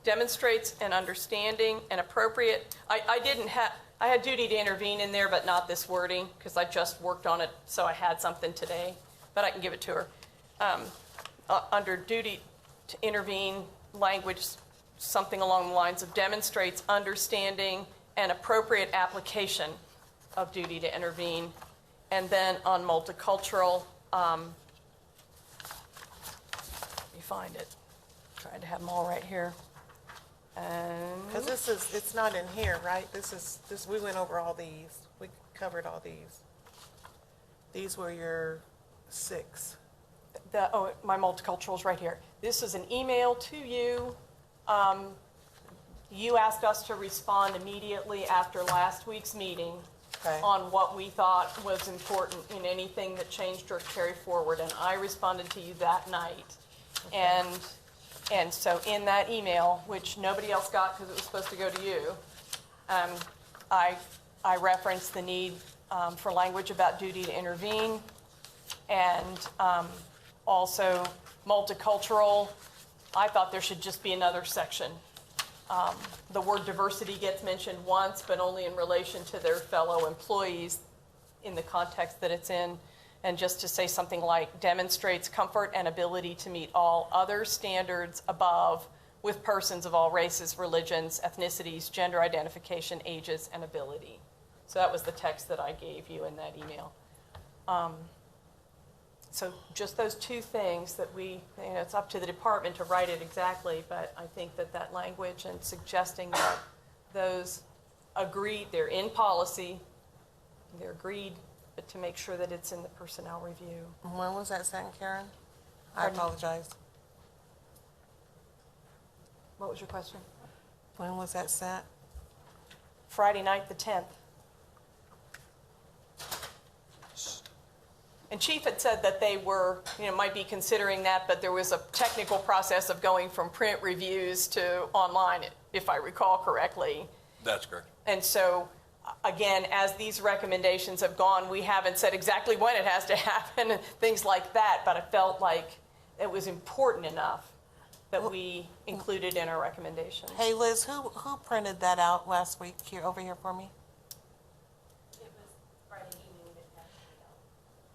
demonstrates an understanding and appropriate. I didn't have, I had duty to intervene in there, but not this wording, because I just worked on it, so I had something today, but I can give it to her. Under duty to intervene, language, something along the lines of demonstrates understanding and appropriate application of duty to intervene. And then on multicultural, let me find it. Trying to have them all right here. Because it's not in here, right? We went over all these. We covered all these. These were your 6. My multicultural is right here. This is an email to you. You asked us to respond immediately after last week's meeting Okay. on what we thought was important in anything that changed or carried forward, and I responded to you that night. And so in that email, which nobody else got because it was supposed to go to you, I referenced the need for language about duty to intervene, and also multicultural. I thought there should just be another section. The word diversity gets mentioned once, but only in relation to their fellow employees in the context that it's in. And just to say something like demonstrates comfort and ability to meet all other standards above with persons of all races, religions, ethnicities, gender identification, ages, and ability. So that was the text that I gave you in that email. So just those 2 things that it's up to the department to write it exactly, but I think that language and suggesting that those agreed, they're in policy, they're agreed, but to make sure that it's in the personnel review. When was that sent, Karen? I Pardon? apologize. What was your question? When was that sent? Friday night, the 10th. And Chief had said that they were, might be considering that, but there was a technical process of going from print reviews to online, if I recall correctly. That's correct. And so, again, as these recommendations have gone, we haven't said exactly when it has to happen and things like that, but I felt like it was important enough that we included in our recommendations. Hey, Liz, who printed that out last week over here for me? It was Friday evening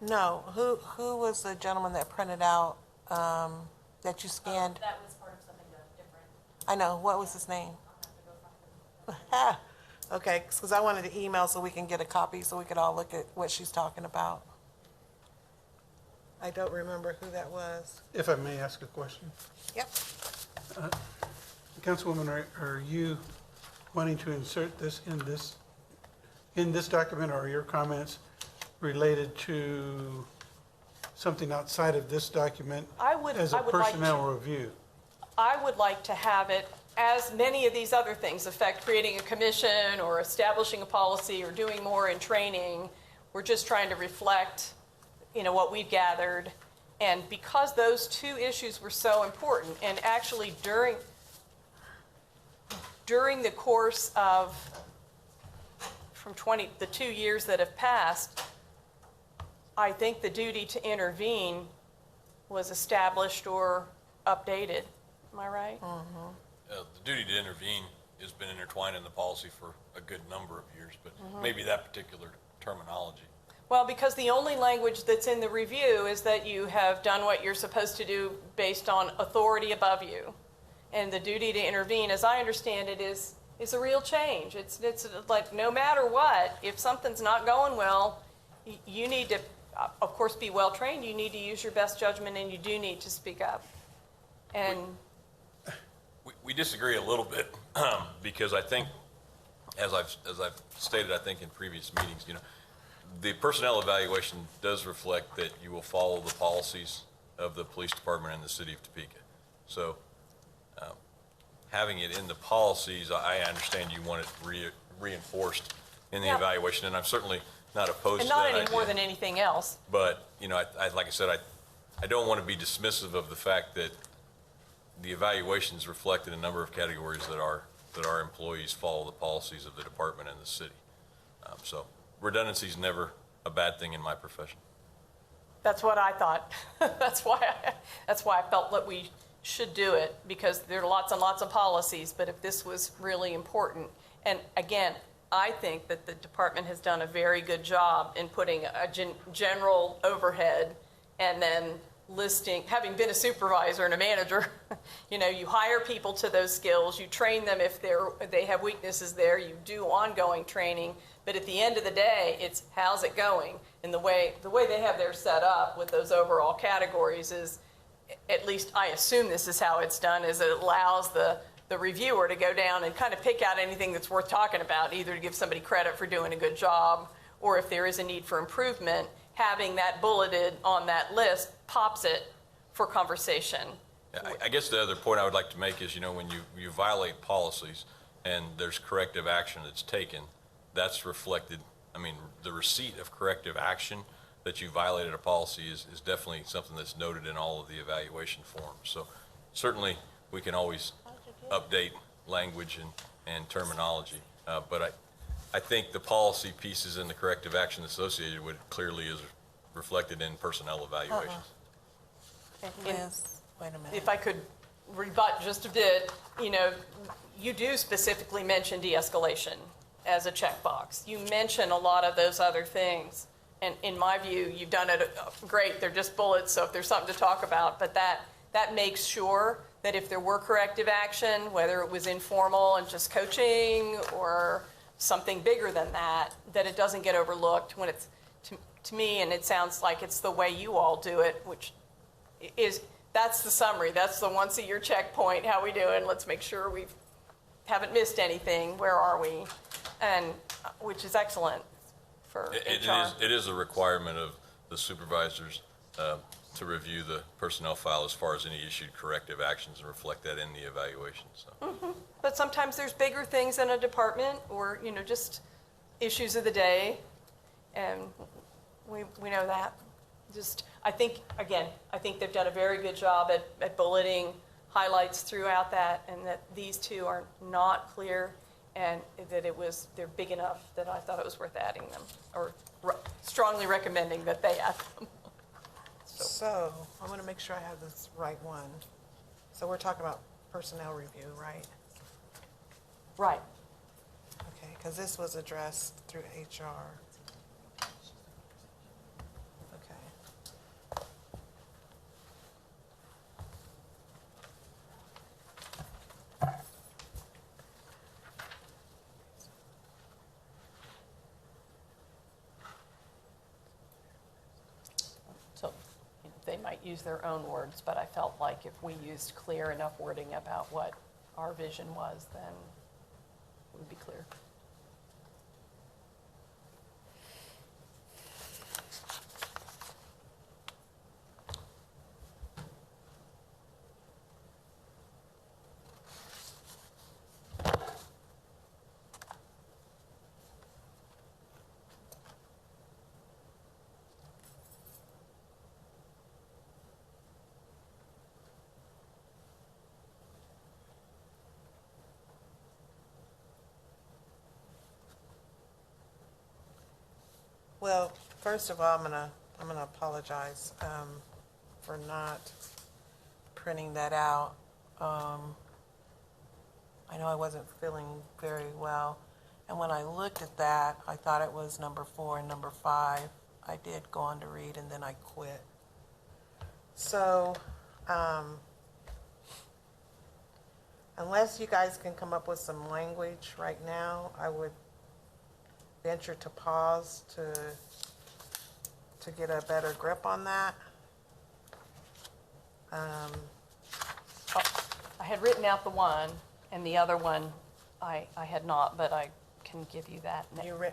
that No, who was the gentleman that printed out, that you scanned? that was part of something different. I know, what was his name? Okay, because I wanted to email so we can get a copy so we could all look at what she's talking about. I don't remember who that was. If I may ask a question. Yep. Councilwoman, are you wanting to insert this in this document, or are your comments related to something outside of this document as a personnel review? I would like to have it, as many of these other things affect creating a commission or establishing a policy or doing more in training. We're just trying to reflect, what we've gathered. And because those 2 issues were so important, and actually during the course of the 2 years that have passed, I think the duty to intervene was established or updated. Am I right? The duty to intervene has been intertwined in the policy for a good number of years, but maybe that particular terminology. Well, because the only language that's in the review is that you have done what you're supposed to do based on authority above you. And the duty to intervene, as I understand it, is a real change. It's like no matter what, if something's not going well, you need to, of course, be well trained. You need to use your best judgment, and you do need to speak up. And We disagree a little bit because I think, as I've stated, I think in previous meetings, the personnel evaluation does reflect that you will follow the policies of the police department and the city of Topeka. So having it in the policies, I understand you want it reinforced in the evaluation, and I'm certainly not opposed to that idea. And not any more than anything else. But, like I said, I don't want to be dismissive of the fact that the evaluations reflected a number of categories that our employees follow the policies of the department and the city. So redundancy is never a bad thing in my profession. That's what I thought. That's why I felt that we should do it, because there are lots and lots of policies, but if this was really important, and again, I think that the department has done a very good job in putting a general overhead and then listing, having been a supervisor and a manager, you hire people to those skills, you train them if they have weaknesses there, you do ongoing training, but at the end of the day, it's how's it going? And the way they have theirs set up with those overall categories is, at least I assume this is how it's done, is it allows the reviewer to go down and kind of pick out anything that's worth talking about, either to give somebody credit for doing a good job, or if there is a need for improvement, having that bulleted on that list pops it for conversation. I guess the other point I would like to make is, when you violate policies and there's corrective action that's taken, that's reflected, the receipt of corrective action that you violated a policy is definitely something that's noted in all of the evaluation forms. So certainly we can always update language and terminology, but I think the policy pieces and the corrective action associated with it clearly is reflected in personnel evaluations. Yes, wait a minute. If I could rebut just a bit, you do specifically mention de-escalation as a checkbox. You mention a lot of those other things. And in my view, you've done it great. They're just bullets, so if there's something to talk about, but that makes sure that if there were corrective action, whether it was informal and just coaching or something bigger than that it doesn't get overlooked when it's, to me, and it sounds like it's the way you all do it, which that's the summary. That's the once a year checkpoint. How we doing? Let's make sure we haven't missed anything. Where are we? And which is excellent for HR. It is a requirement of the supervisors to review the personnel file as far as any issued corrective actions and reflect that in the evaluation. So. But sometimes there's bigger things in a department or, just issues of the day. And we know that. I think they've done a very good job at bulleting highlights throughout that, and that these two are not clear, and that they're big enough that I thought it was worth adding them, or strongly recommending that they add them. So I want to make sure I have this right one. So we're talking about personnel review, right? Right. Okay, because this was addressed through HR. Okay. So they might use their own words, but I felt like if we used clear enough wording about what our vision was, then it would be clear. Well, first of all, I'm gonna apologize for not printing that out. I know I wasn't feeling very well, and when I looked at that, I thought it was number 4 and number 5. I did go on to read, and then I quit. So, unless you guys can come up with some language right now, I would venture to pause to get a better grip on that. I had written out the one, and the other one I had not, but I can give you that.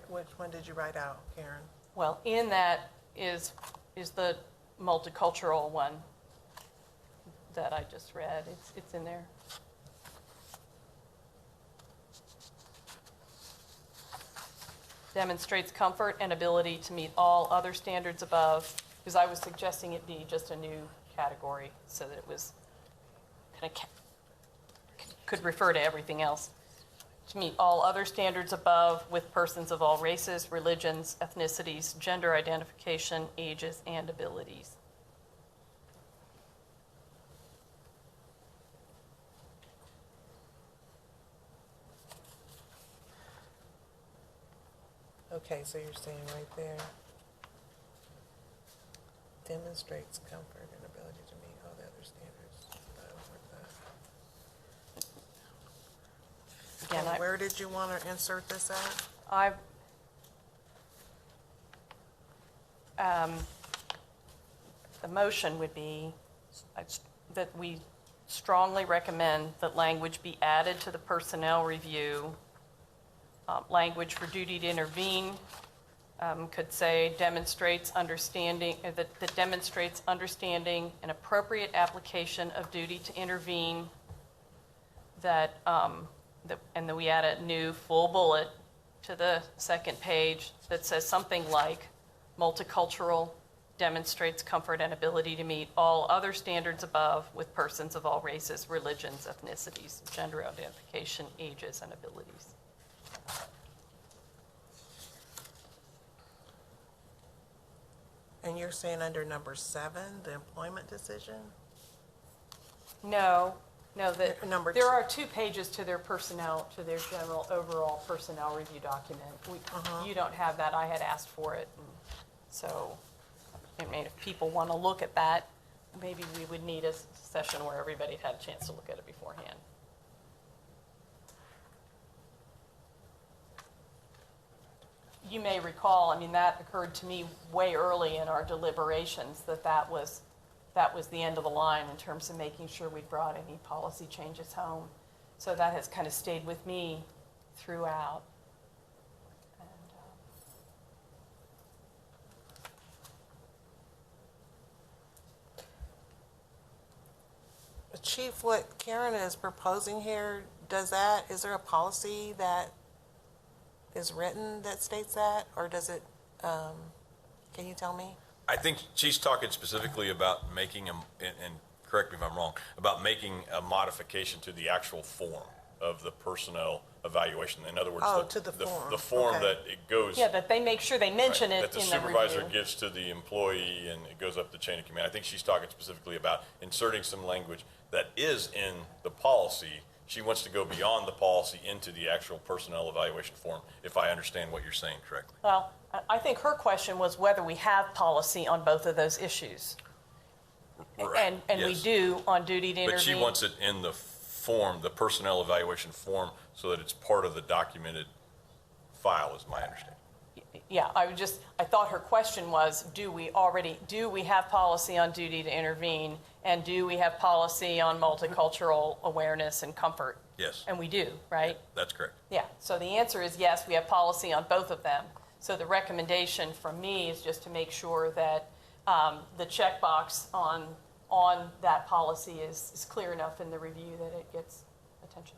Which one did you write out, Karen? Well, in that is the multicultural one that I just read. It's in there. Demonstrates comfort and ability to meet all other standards above, because I was suggesting it be just a new category so that it was kind of could refer to everything else. To meet all other standards above with persons of all races, religions, ethnicities, gender identification, ages, and abilities. Okay, so you're saying right there, demonstrates comfort and ability to meet all the other standards. Again, And where did you want to insert this at? The motion would be that we strongly recommend that language be added to the personnel review. Language for duty to intervene could say demonstrates understanding, that demonstrates understanding and appropriate application of duty to intervene, and then we add a new full bullet to the second page that says something like multicultural demonstrates comfort and ability to meet all other standards above with persons of all races, religions, ethnicities, gender identification, ages, and abilities. And you're saying under number 7, the employment decision? No, Number there two. are 2 pages to their personnel, to their general overall personnel review document. You don't have that, I had asked for it, and so, I mean, if people want to look at that, maybe we would need a session where everybody had a chance to look at it beforehand. You may recall, I mean, that occurred to me way early in our deliberations, that was the end of the line in terms of making sure we brought any policy changes home. So that has kind of stayed with me throughout. Chief, what Karen is proposing here, is there a policy that is written that states that, or does it, can you tell me? I think she's talking specifically about making and correct me if I'm wrong, about making a modification to the actual form of the personnel evaluation. In other words, to the form. The form Okay. that it goes. Yeah, that they make sure they mention it That the in the supervisor review. gives to the employee and it goes up the chain of command. I think she's talking specifically about inserting some language that is in the policy. She wants to go beyond the policy into the actual personnel evaluation form, if I understand what you're saying correctly. Well, I think her question was whether we have policy on both of those issues. Right, And we yes. do on duty to intervene. But she wants it in the form, the personnel evaluation form, so that it's part of the documented file, is my understanding. Yeah, I thought her question was, do we have policy on duty to intervene? And do we have policy on multicultural awareness and comfort? Yes. And we do, right? That's correct. Yeah, so the answer is yes, we have policy on both of them. So the recommendation from me is just to make sure that the checkbox on that policy is clear enough in the review that it gets attention.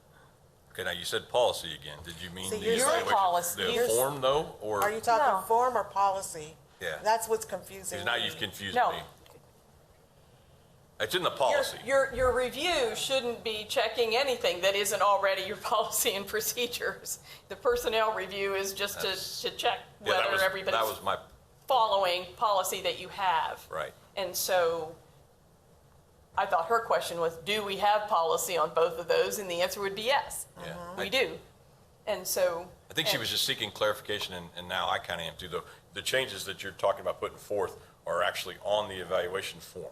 Okay, now you said policy again. Did you mean So the you're saying evaluation, policy. the You're- form though, or? Are you talking No. form or policy? Yeah. That's what's confusing Because now me. you've confused No. me. It's in the policy. Your review shouldn't be checking anything that isn't already your policy and procedures. The personnel review is just to check Yeah, whether that everybody's was my, following policy that you have. right. And so I thought her question was, do we have policy on both of those? And the answer would be yes, Yeah. we do. And so. I think she was just seeking clarification, and now I kind of am too, though. The changes that you're talking about putting forth are actually on the evaluation form,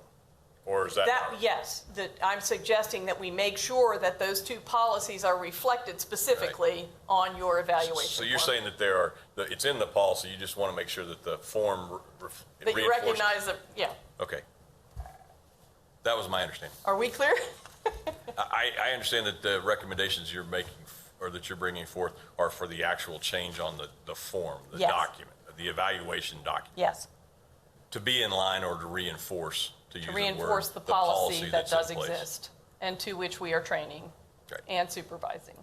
or is that? Yes, that I'm suggesting that we make sure that those 2 policies are reflected specifically on your evaluation So you're form. saying that it's in the policy, you just want to make sure that the form That you reinforces. recognize that, yeah. Okay. That was my understanding. Are we clear? I understand that the recommendations you're making, or that you're bringing forth, are for the actual change on the form, the Yes. document, the evaluation document. Yes, To be in line or to reinforce, to use to the word, reinforce the policy that that's in does place. exist and to which we are training Right. and supervising.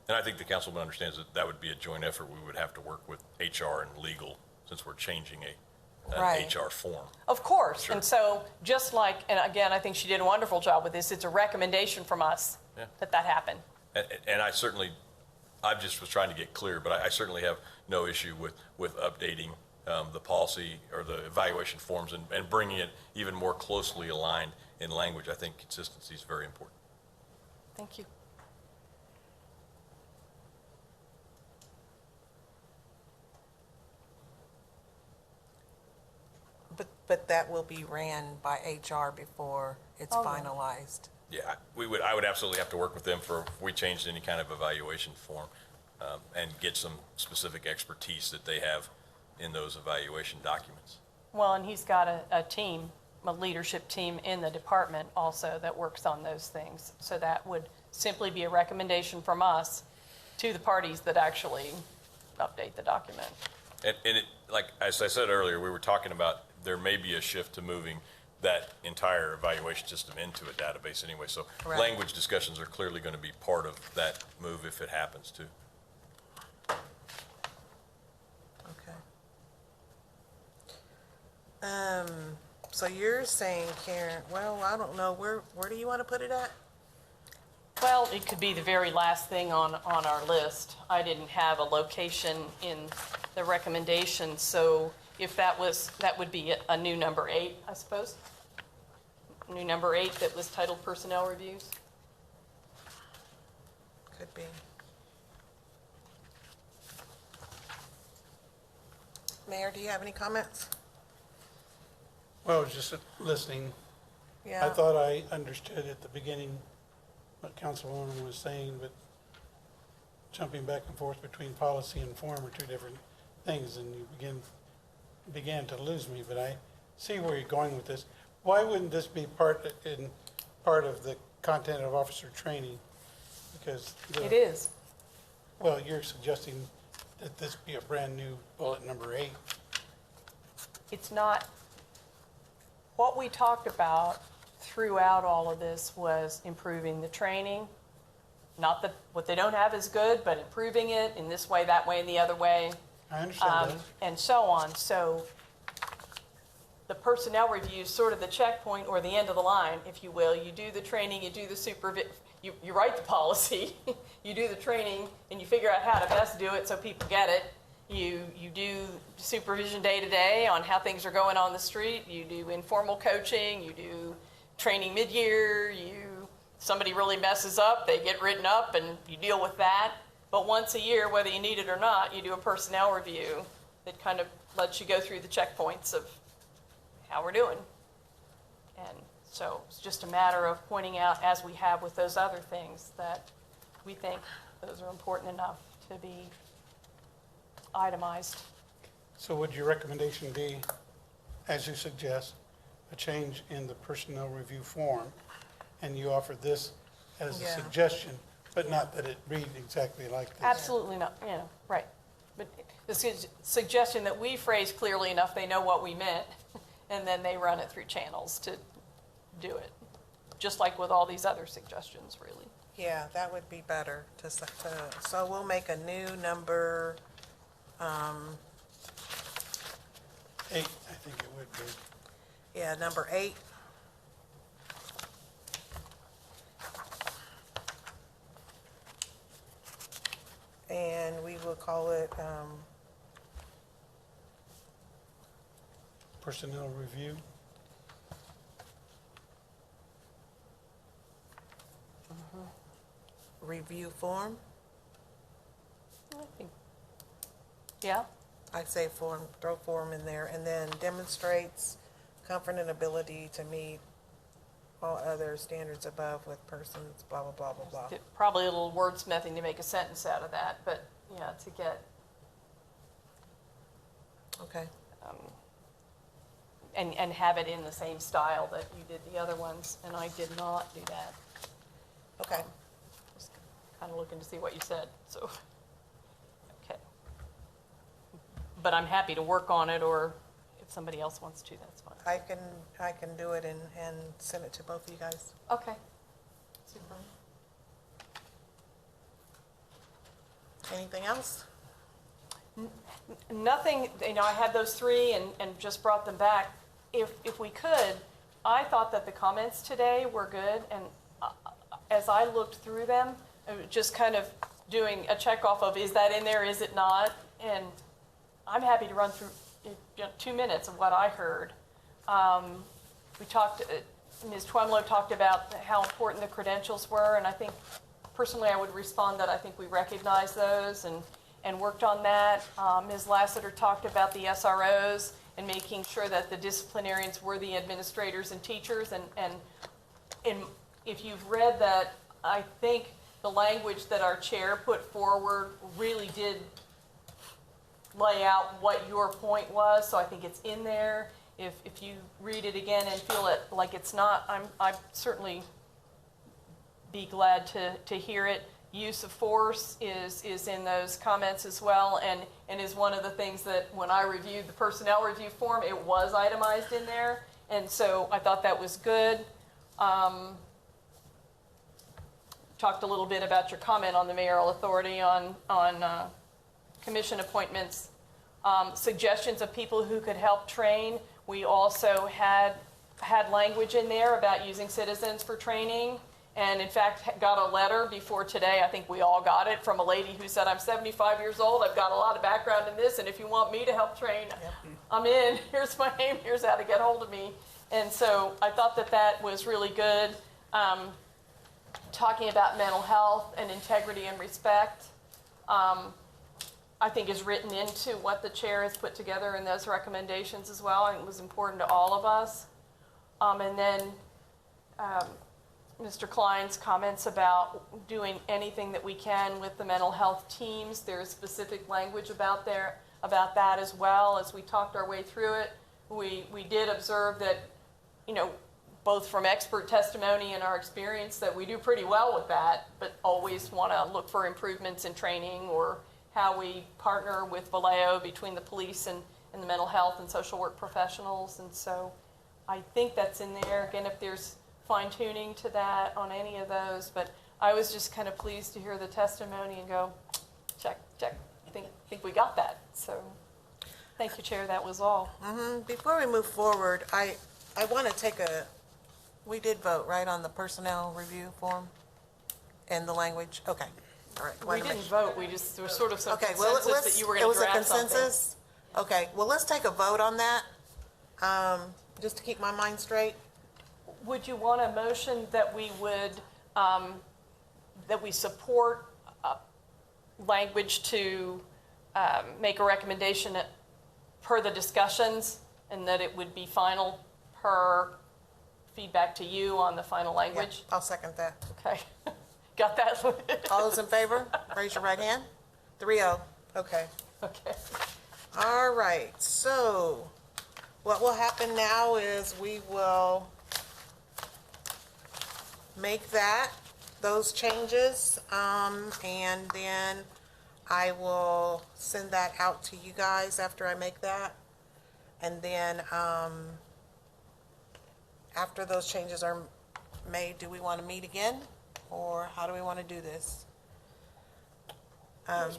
And I think the councilman understands that that would be a joint effort. We would have to work with HR and legal, since we're changing an Right. HR form. Of course, Sure. and so just like, and again, I think she did a wonderful job with this, it's a recommendation from us Yeah. that happen. And I just was trying to get clear, but I certainly have no issue with updating the policy or the evaluation forms and bringing it even more closely aligned in language. I think consistency is very important. Thank you. But that will be ran by HR before it's finalized. Yeah, I would absolutely have to work with them if we changed any kind of evaluation form, and get some specific expertise that they have in those evaluation documents. Well, and he's got a team, a leadership team in the department also that works on those things. So that would simply be a recommendation from us to the parties that actually update the document. And it, like, as I said earlier, we were talking about there may be a shift to moving that entire evaluation system into a database anyway. So Right. language discussions are clearly going to be part of that move if it happens too. Okay. So you're saying, Karen, well, I don't know, where do you want to put it at? Well, it could be the very last thing on our list. I didn't have a location in the recommendation, so if that would be a new number 8, I suppose. New number 8 that was titled Personnel Reviews. Could be. Mayor, do you have any comments? Well, I was just listening. Yeah. I thought I understood at the beginning what Councilwoman was saying, but jumping back and forth between policy and form are two different things, and you began to lose me, but I see where you're going with this. Why wouldn't this be part of the content of officer training? Because It is. well, you're suggesting that this be a brand-new bullet number 8. It's not, what we talked about throughout all of this was improving the training. Not that what they don't have is good, but improving it in this way, that way, and the other way, I understand that. and so on. So the personnel review is sort of the checkpoint or the end of the line, if you will. You do the training, you do the supervision, you write the policy, you do the training, and you figure out how to best do it so people get it. You do supervision day to day on how things are going on the street. You do informal coaching. You do training mid-year. Somebody really messes up, they get written up, and you deal with that. But once a year, whether you need it or not, you do a personnel review that kind of lets you go through the checkpoints of how we're doing. And so it's just a matter of pointing out, as we have with those other things, that we think those are important enough to be itemized. So would your recommendation be, as you suggest, a change in the personnel review form, and you offer this as a Yeah. suggestion, but not that it read exactly like this? Absolutely not, right. But the suggestion that we phrase clearly enough, they know what we meant, and then they run it through channels to do it, just like with all these other suggestions, really. Yeah, that would be better so we'll make a new number, 8, I think it would be. yeah, number 8. And we will call it, Personnel review. review form. I think, yeah, I say form, throw form in there, and then demonstrates comfort and ability to meet all other standards above with persons, blah, blah, blah, blah, blah. probably a little wordsmithing to make a sentence out of that, but, yeah, to get, Okay, and have it in the same style that you did the other ones, and I did not do that. okay. Just kind of looking to see what you said, so, okay. But I'm happy to work on it, or if somebody else wants to, that's fine. I can do it and send it to both of you guys. Okay. Super. Anything else? Nothing, I had those 3 and just brought them back. If we could, I thought that the comments today were good, and as I looked through them, just kind of doing a check off of, is that in there, is it not? And I'm happy to run through 2 minutes of what I heard. We talked, Ms. Twemlow talked about how important the credentials were, and I think, personally, I would respond that I think we recognize those and worked on that. Ms. Lassiter talked about the SROs and making sure that the disciplinarians were the administrators and teachers. And if you've read that, I think the language that our chair put forward really did lay out what your point was, so I think it's in there. If you read it again and feel it like it's not, I'd certainly be glad to hear it. Use of force is in those comments as well, and is one of the things that when I reviewed the personnel review form, it was itemized in there, and so I thought that was good. Talked a little bit about your comment on the mayoral authority on commission appointments. Suggestions of people who could help train. We also had language in there about using citizens for training, and in fact got a letter before today, I think we all got it, from a lady who said, I'm 75 years old, I've got a lot of background in this, and if you want me to help train, I'm in, here's my name, here's how to get hold of me. And so I thought that was really good. Talking about mental health and integrity and respect, I think is written into what the chair has put together in those recommendations as well, and it was important to all of us. And then Mr. Klein's comments about doing anything that we can with the mental health teams. There's specific language about that as well. As we talked our way through it, we did observe that, both from expert testimony and our experience, that we do pretty well with that, but always want to look for improvements in training or how we partner with Vallejo between the police and the mental health and social work professionals. And so I think that's in there. Again, if there's fine tuning to that on any of those, but I was just kind of pleased to hear the testimony and go, check, think we got that. So thank you, Chair, that was all. Before we move forward, I want to we did vote, right, on the personnel review form and the language? Okay, all right. We didn't vote, there was sort of some Okay, well, consensus that you were going to draft something. It was a consensus? Okay, well, let's take a vote on that, just to keep my mind straight. Would you want a motion that we would, that we support language to make a recommendation per the discussions, and that it would be final per feedback to you on the final language? Yeah, I'll second that. Okay. Got that? All those in favor, raise your right hand. 3-0, okay. Okay. All right, so what will happen now is we will make those changes, and then I will send that out to you guys after I make that. And then after those changes are made, do we want to meet again, or how do we want to do this?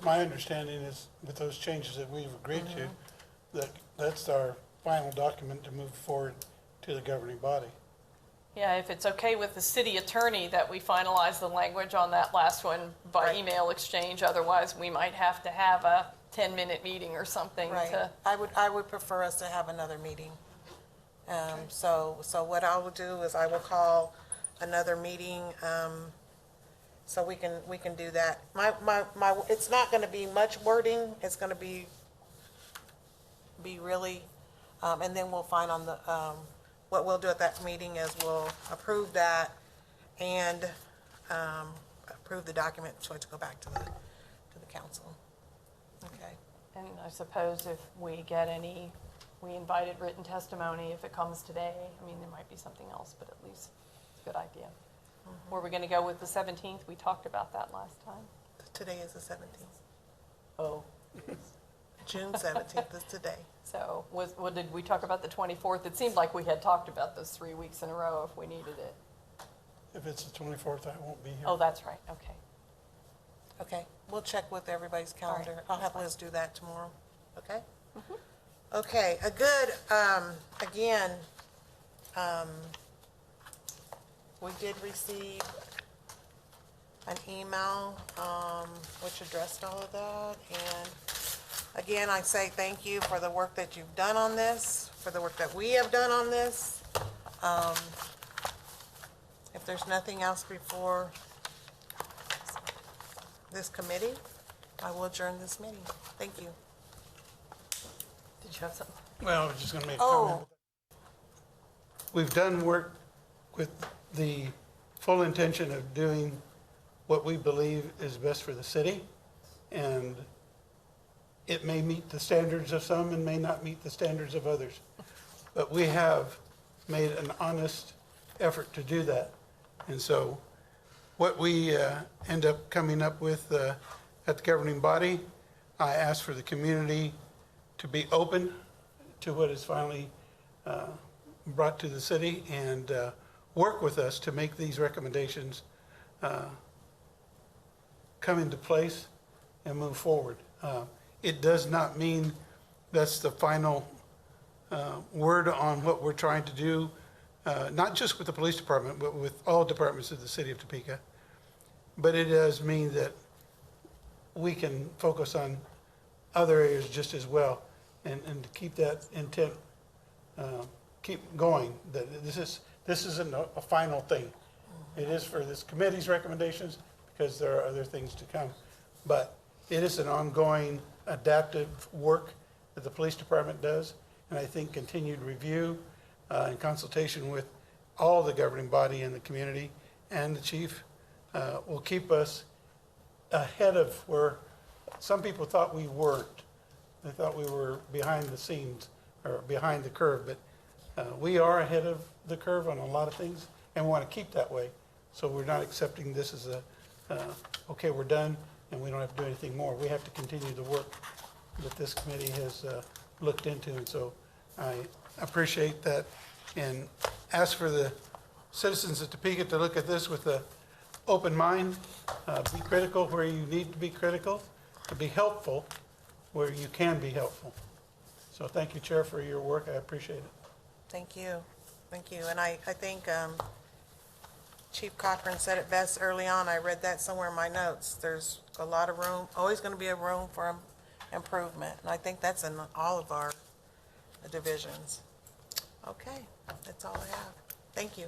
My understanding is with those changes that we've agreed to, that's our final document to move forward to the governing body. Yeah, if it's okay with the city attorney that we finalize the language on that last one by Right. email exchange, otherwise we might have to have a 10-minute meeting or something Right. to. I would prefer us to have another meeting. So what I will do is I will call another meeting, so we can do that. It's not gonna be much wording, it's gonna be really, and then we'll find on the, what we'll do at that meeting is we'll approve that and, approve the document, so to go back to the council. Okay. And I suppose if we get any, we invited written testimony, if it comes today, I mean, there might be something else, but at least it's a good idea. Were we gonna go with the 17th? We talked about that last time. Today is the 17th. Oh. June 17th is today. So, what did we talk about the 24th? It seemed like we had talked about those 3 weeks in a row if we needed it. If it's the 24th, I won't be here. Oh, that's right, okay. Okay, we'll check with everybody's calendar. right, I'll have Liz do that tomorrow, okay? Okay, again, we did receive an email, which addressed all of that, and again, I say thank you for the work that you've done on this, for the work that we have done on this. If there's nothing else before this committee, I will adjourn this meeting. Thank you. Did you have something? Well, I was just gonna make a Oh. comment. We've done work with the full intention of doing what we believe is best for the city. And it may meet the standards of some and may not meet the standards of others. But we have made an honest effort to do that. And so what we end up coming up with at the governing body, I ask for the community to be open to what is finally brought to the city and work with us to make these recommendations come into place and move forward. It does not mean that's the final word on what we're trying to do, not just with the police department, but with all departments of the city of Topeka. But it does mean that we can focus on other areas just as well and to keep that intent, keep going. That this isn't a final thing. It is for this committee's recommendations because there are other things to come. But it is an ongoing adaptive work that the police department does. And I think continued review in consultation with all the governing body and the community and the chief will keep us ahead of where some people thought we weren't. They thought we were behind the scenes or behind the curve, but we are ahead of the curve on a lot of things and we want to keep that way. So we're not accepting this as okay, we're done and we don't have to do anything more. We have to continue the work that this committee has looked into. And so I appreciate that and ask for the citizens of Topeka to look at this with an open mind, be critical where you need to be critical, to be helpful where you can be helpful. So thank you, Chair, for your work. I appreciate it. Thank you. Thank you. And I think Chief Cochran said it best early on. I read that somewhere in my notes. There's a lot of room, always going to be a room for improvement. And I think that's in all of our divisions. Okay, that's all I have. Thank you.